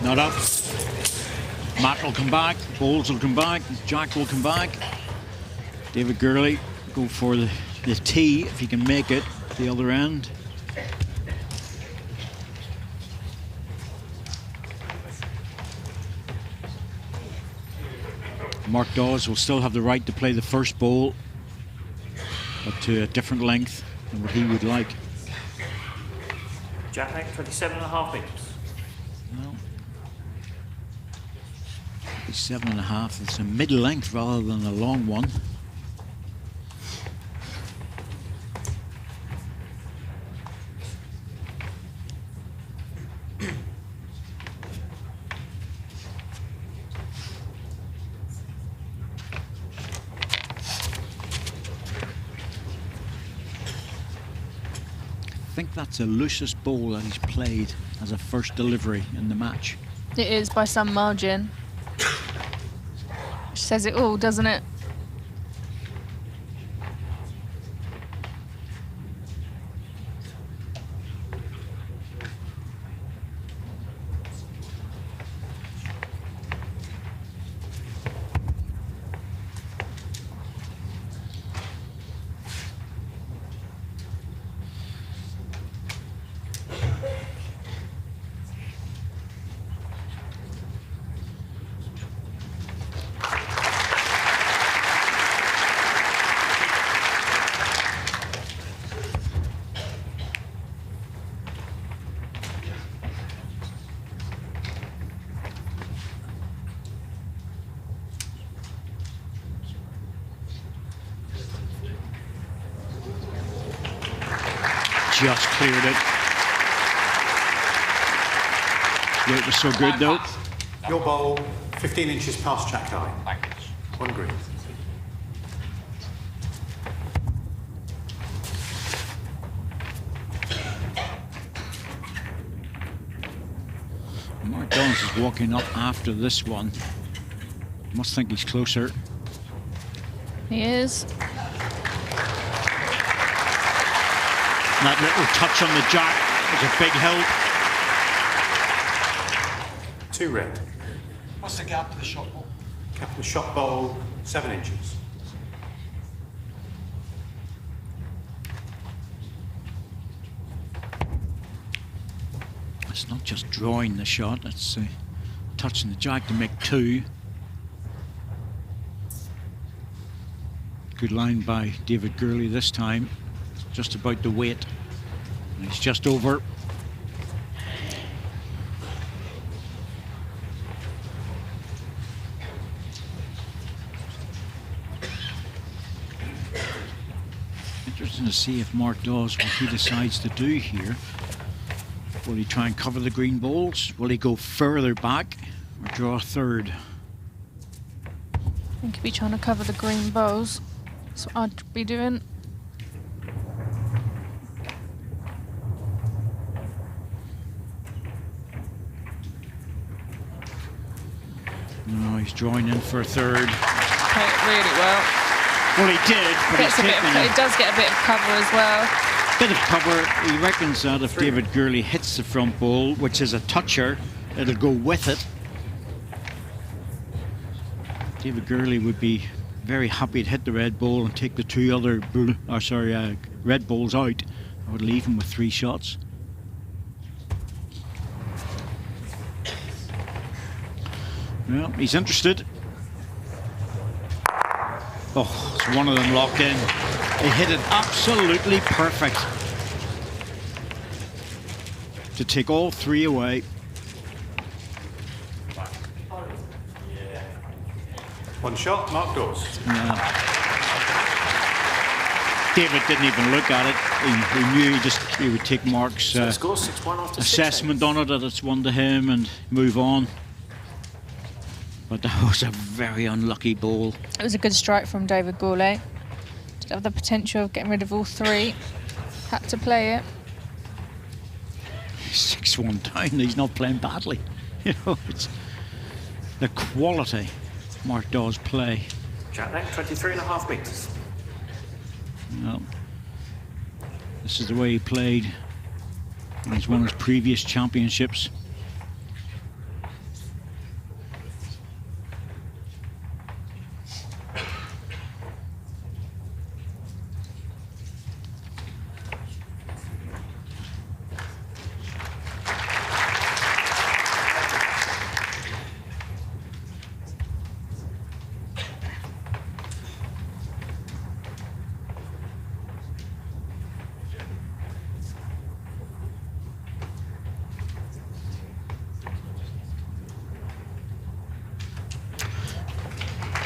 Not up. Matt will come back. Bowles will come back. Jack will come back. David Gourlay go for the tee if he can make it the other end. Mark Dawes will still have the right to play the first bowl, but to a different length than what he would like. Jack length 27.5 inches. Well, 7.5. It's a mid-length rather than a long one. think that's the loosest ball that he's played as a first delivery in the match. It is by some margin. Which says it all, doesn't it? Just cleared it. It was so good though. Your bowl, 15 inches past Jack High. Thanks. 1 green. Mark Dawes is walking up after this one. Must think he's closer. He is. That little touch on the jack was a big help. 2 red. What's the gap to the shot ball? Cap the shot bowl, 7 inches. It's not just drawing the shot, it's touching the jack to make 2. Good line by David Gourlay this time. Just about the weight. And he's just over. Interesting to see if Mark Dawes, what he decides to do here. Will he try and cover the green balls? Will he go further back or draw a third? I think he'd be trying to cover the green bowls. That's what I'd be doing. No, he's drawing in for a third. Played it really well. Well, he did, but Gets a bit of, it does get a bit of cover as well. bit of cover. He reckons that if David Gourlay hits the front ball, which is a toucher, it'll go with it. David Gourlay would be very happy to hit the red ball and take the 2 other red balls out. I would leave him with 3 shots. Well, he's interested. Oh, it's one of them locked in. He hit it absolutely perfect to take all 3 away. One shot, Mark Dawes. Yeah. David didn't even look at it. He knew he would take Mark's So the score 6-1 after assessment on it, that it's 1 to him, and move on. But that was a very unlucky ball. It was a good strike from David Gourlay. Did have the potential of getting rid of all 3. Had to play it. 6-1 down. He's not playing badly. You know, it's the quality Mark Dawes play. Jack neck, 23.5 metres. Well, this is the way he played when he's won his previous championships.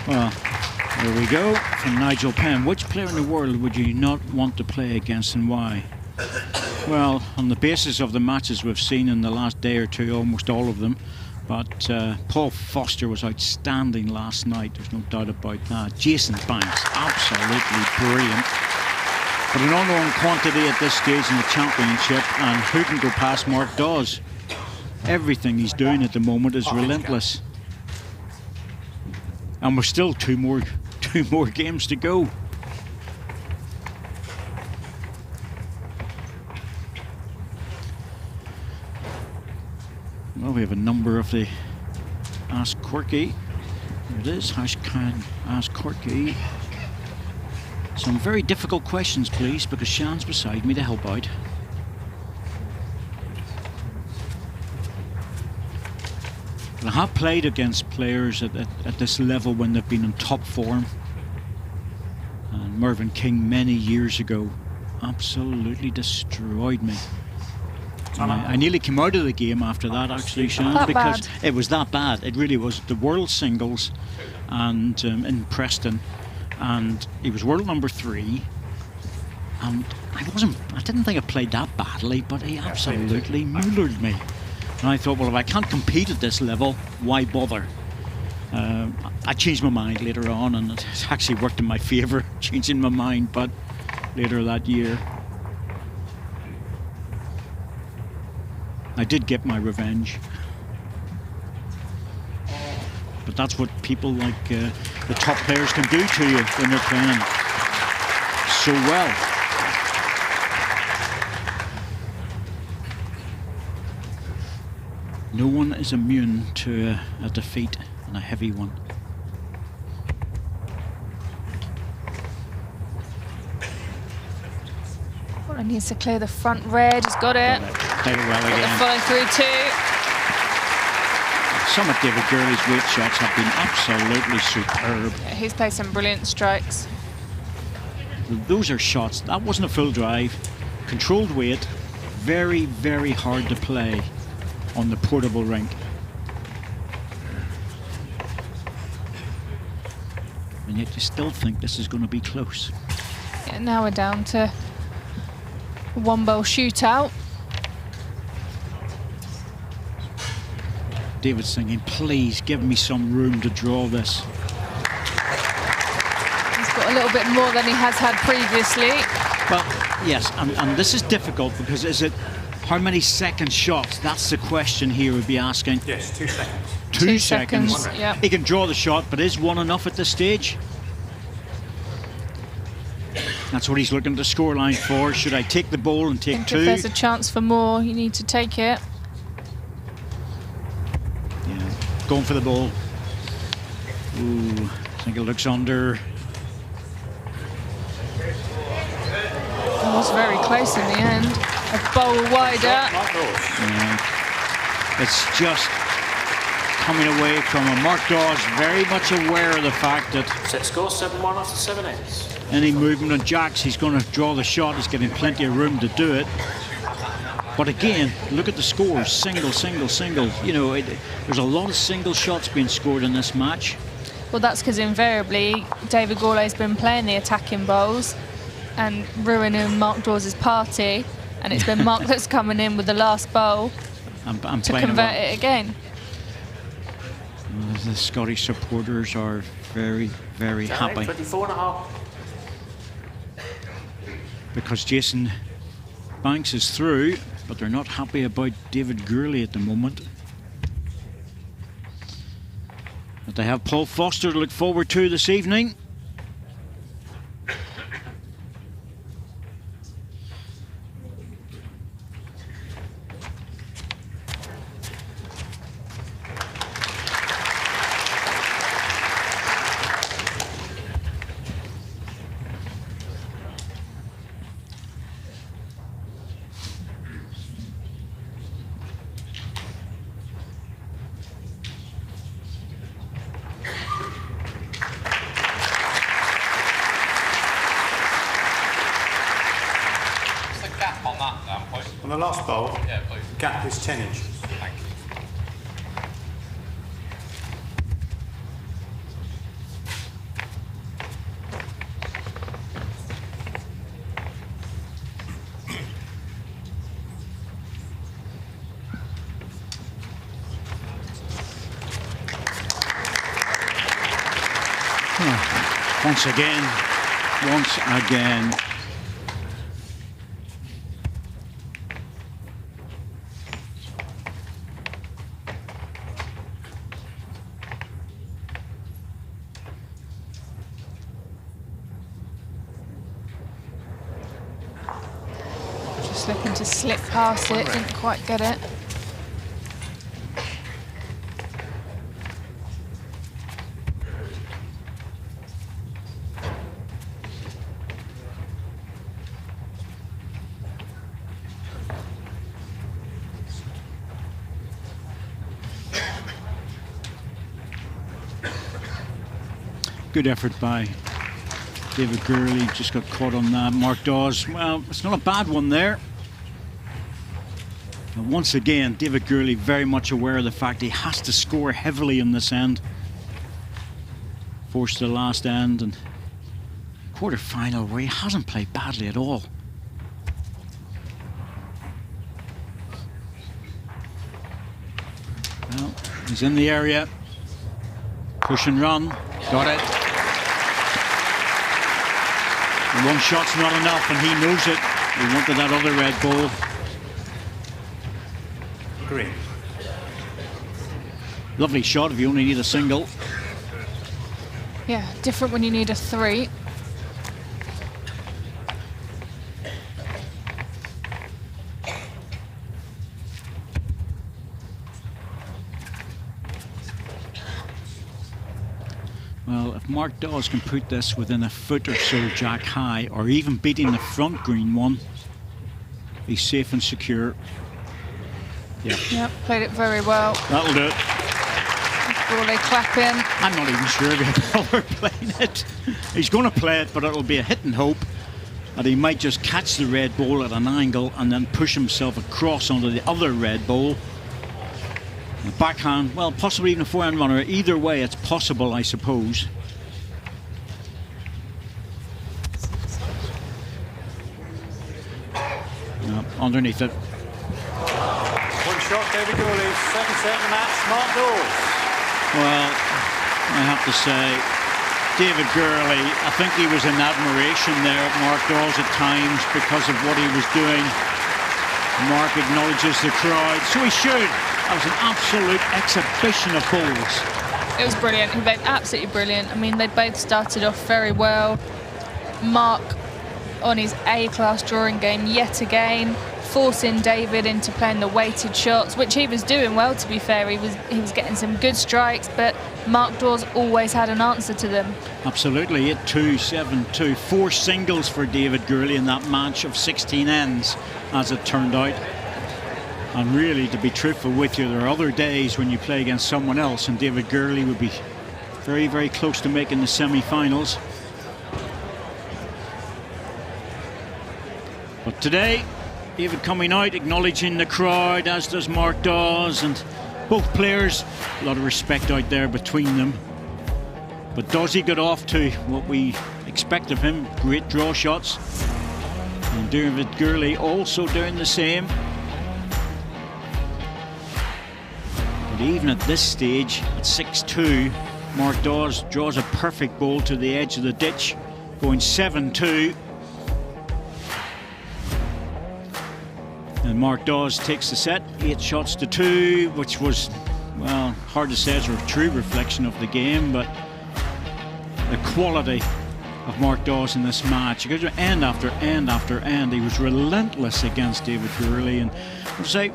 Well, there we go from Nigel Penn. Which player in the world would you not want to play against and why? Well, on the basis of the matches we've seen in the last day or two, almost all of them. But Paul Foster was outstanding last night, there's no doubt about that. Jason Banks, absolutely brilliant. But an unknown quantity at this stage in the championship, and who can go past Mark Dawes? Everything he's doing at the moment is relentless. And we're still two more games to go. Well, we have a number of the Ask Corky. There it is, hashtag Ask Corky. Some very difficult questions, please, because Shan's beside me to help out. I have played against players at this level when they've been in top form. And Mervyn King many years ago absolutely destroyed me. I nearly came out of the game after that, actually, Shan, because it was that bad. It really was. The world singles and in Preston, and he was world number 3. And I didn't think I played that badly, but he absolutely mullered me. And I thought, well, if I can't compete at this level, why bother? I changed my mind later on, and it actually worked in my favour, changing my mind, but later that year. I did get my revenge. But that's what people like the top players can do to you when they're playing so well. No one is immune to a defeat, and a heavy one. Well, he needs to clear the front red. He's got it. Played it well again. Follow through too. Some of David Gourlay's weight shots have been absolutely superb. Yeah, he's played some brilliant strikes. Those are shots. That wasn't a full drive. Controlled weight. Very, very hard to play on the portable rink. And yet you still think this is going to be close. Yeah, now we're down to a 1-ball shootout. David's thinking, please give me some room to draw this. He's got a little bit more than he has had previously. Well, yes, and this is difficult because is it how many second shots? That's the question here we'd be asking. Yes, 2 seconds. 2 seconds. Yeah. He can draw the shot, but is one enough at this stage? That's what he's looking at the scoreline for. Should I take the ball and take 2? If there's a chance for more, you need to take it. Yeah, going for the ball. Ooh, I think it looks under. It was very close in the end. A bowl wider. Yeah. It's just coming away from a Mark Dawes very much aware of the fact that Set score 7-1 after 7 hits. any movement on jacks, he's going to draw the shot. He's getting plenty of room to do it. But again, look at the scores. Single, single, single. You know, there's a lot of single shots being scored in this match. Well, that's because invariably David Gourlay's been playing the attacking bowls and ruining Mark Dawes' party. And it's been Mark that's coming in with the last bowl to convert it again. The Scottish supporters are very, very happy. 24.5. Because Jason Banks is through, but they're not happy about David Gourlay at the moment. But they have Paul Foster to look forward to this evening. On the last bowl, the gap is 10 inches. Thank you. Once again, Just looking to slip past it, didn't quite get it. Good effort by David Gourlay, just got caught on that. Mark Dawes, well, it's not a bad one there. And once again, David Gourlay very much aware of the fact he has to score heavily in this end. Forced the last end, and quarter-final where he hasn't played badly at all. Well, he's in the area. Push and run. Got it. And one shot's not enough, and he knows it. He wanted that other red ball. Green. Lovely shot if you only need a single. Yeah, different when you need a 3. Well, if Mark Dawes can put this within a foot or so jack high, or even beating the front green one, he's safe and secure. Yeah. Yep, played it very well. That'll do it. Gourlay clapping. I'm not even sure if he'll bother playing it. He's going to play it, but it'll be a hit and hope that he might just catch the red ball at an angle and then push himself across onto the other red ball. The backhand, well, possibly even a forehand runner. Either way, it's possible, I suppose. No, underneath it. One shot, David Gourlay. 7 set in the match. Mark Dawes. Well, I have to say, David Gourlay, I think he was in admiration there at Mark Dawes at times because of what he was doing. Mark acknowledges the crowd, so he should. That was an absolute exhibition of bowls. It was brilliant. He played absolutely brilliant. I mean, they both started off very well. Mark on his A-class drawing game yet again, forcing David into playing the weighted shots, which he was doing well, to be fair. He was getting some good strikes, but Mark Dawes always had an answer to them. Absolutely. 8-2, 7-2. 4 singles for David Gourlay in that match of 16 ends, as it turned out. And really, to be truthful with you, there are other days when you play against someone else and David Gourlay would be very, very close to making the semi-finals. But today, David coming out, acknowledging the crowd, as does Mark Dawes, and both players, a lot of respect out there between them. But Dawsey got off to what we expect of him, great draw shots. And David Gourlay also doing the same. But even at this stage, at 6-2, Mark Dawes draws a perfect ball to the edge of the ditch, going 7-2. And Mark Dawes takes the set, 8 shots to 2, which was, well, hard to say is a true reflection of the game, but the quality of Mark Dawes in this match, because end after end after end, he was relentless against David Gourlay. And I'll say,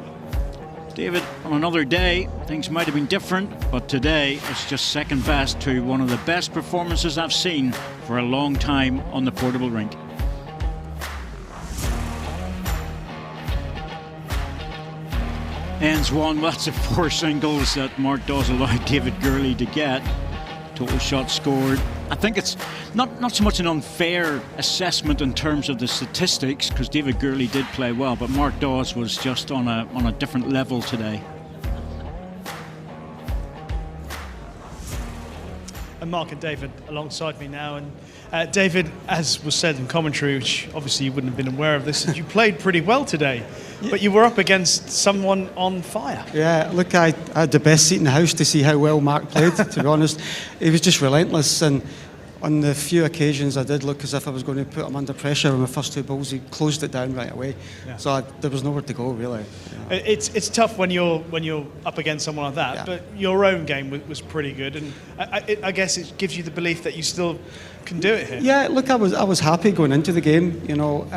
David, on another day, things might have been different, but today it's just second best to one of the best performances I've seen for a long time on the portable rink. Ends 1, well, that's the 4 singles that Mark Dawes allowed David Gourlay to get. Total shots scored. I think it's not so much an unfair assessment in terms of the statistics, because David Gourlay did play well, but Mark Dawes was just on a different level today. And Mark and David alongside me now, and David, as was said in commentary, which obviously you wouldn't have been aware of this, you played pretty well today, but you were up against someone on fire. Yeah, look, I had the best seat in the house to see how well Mark played, to be honest. He was just relentless, and on the few occasions I did look as if I was going to put him under pressure on the first 2 balls, he closed it down right away. Yeah. So there was nowhere to go, really. It's tough when you're up against someone like that, Yeah. but your own game was pretty good, and I guess it gives you the belief that you still can do it here. Yeah, look, I was happy going into the game. You know,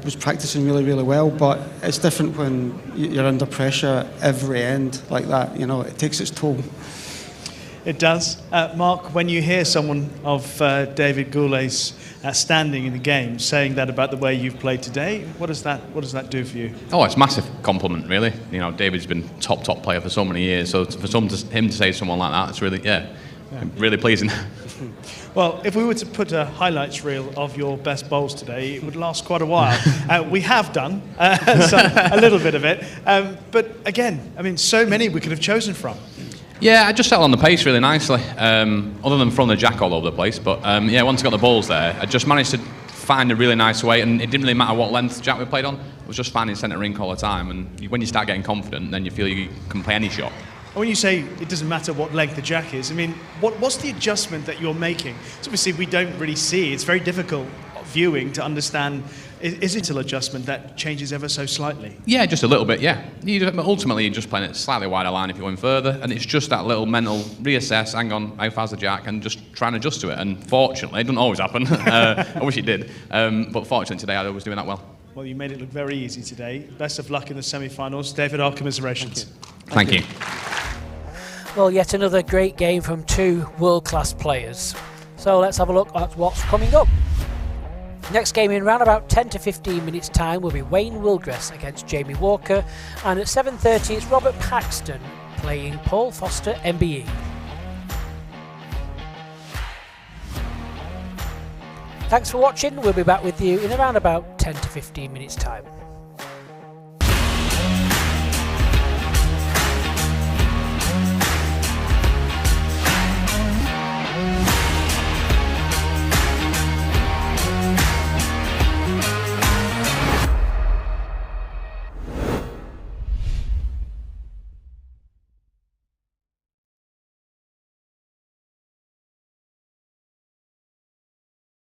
was practicing really, really well. But it's different when you're under pressure every end like that. You know, it takes its toll. It does. Mark, when you hear someone of David Gourlay's standing in the game saying that about the way you've played today, what does that do for you? Oh, it's a massive compliment, really. You know, David's been top player for so many years, so for him to say someone like that, it's really, really pleasing. Well, if we were to put a highlights reel of your best bowls today, it would last quite a while. We have done a little bit of it, but again, I mean, so many we could have chosen from. Yeah, I just settled on the pace really nicely, other than throwing the jack all over the place. But once I got the balls there, I just managed to find a really nice way, and it didn't really matter what length jack we played on. It was just finding centre rink all the time, and when you start getting confident, then you feel you can play any shot. And when you say it doesn't matter what length the jack is, I mean, what's the adjustment that you're making? So obviously we don't really see. It's very difficult viewing to understand. Is it an adjustment that changes ever so slightly? Yeah, just a little bit, yeah. Ultimately, you're just playing it slightly wider line if you're going further, and it's just that little mental reassess, hang on, how far's the jack, and just try and adjust to it. And fortunately, it doesn't always happen. I wish it did. But fortunately, today I was doing that well. Well, you made it look very easy today. Best of luck in the semi-finals. David, our commiserations. Thank you. Well, yet another great game from two world-class players. So let's have a look at what's coming up. Next game in round about 10 to 15 minutes time will be Wayne Wilgress against Jamie Walker, and at 7:30 it's Robert Paxton playing Paul Foster MBE. Thanks for watching. We'll be back with you in around about 10 to 15 minutes time.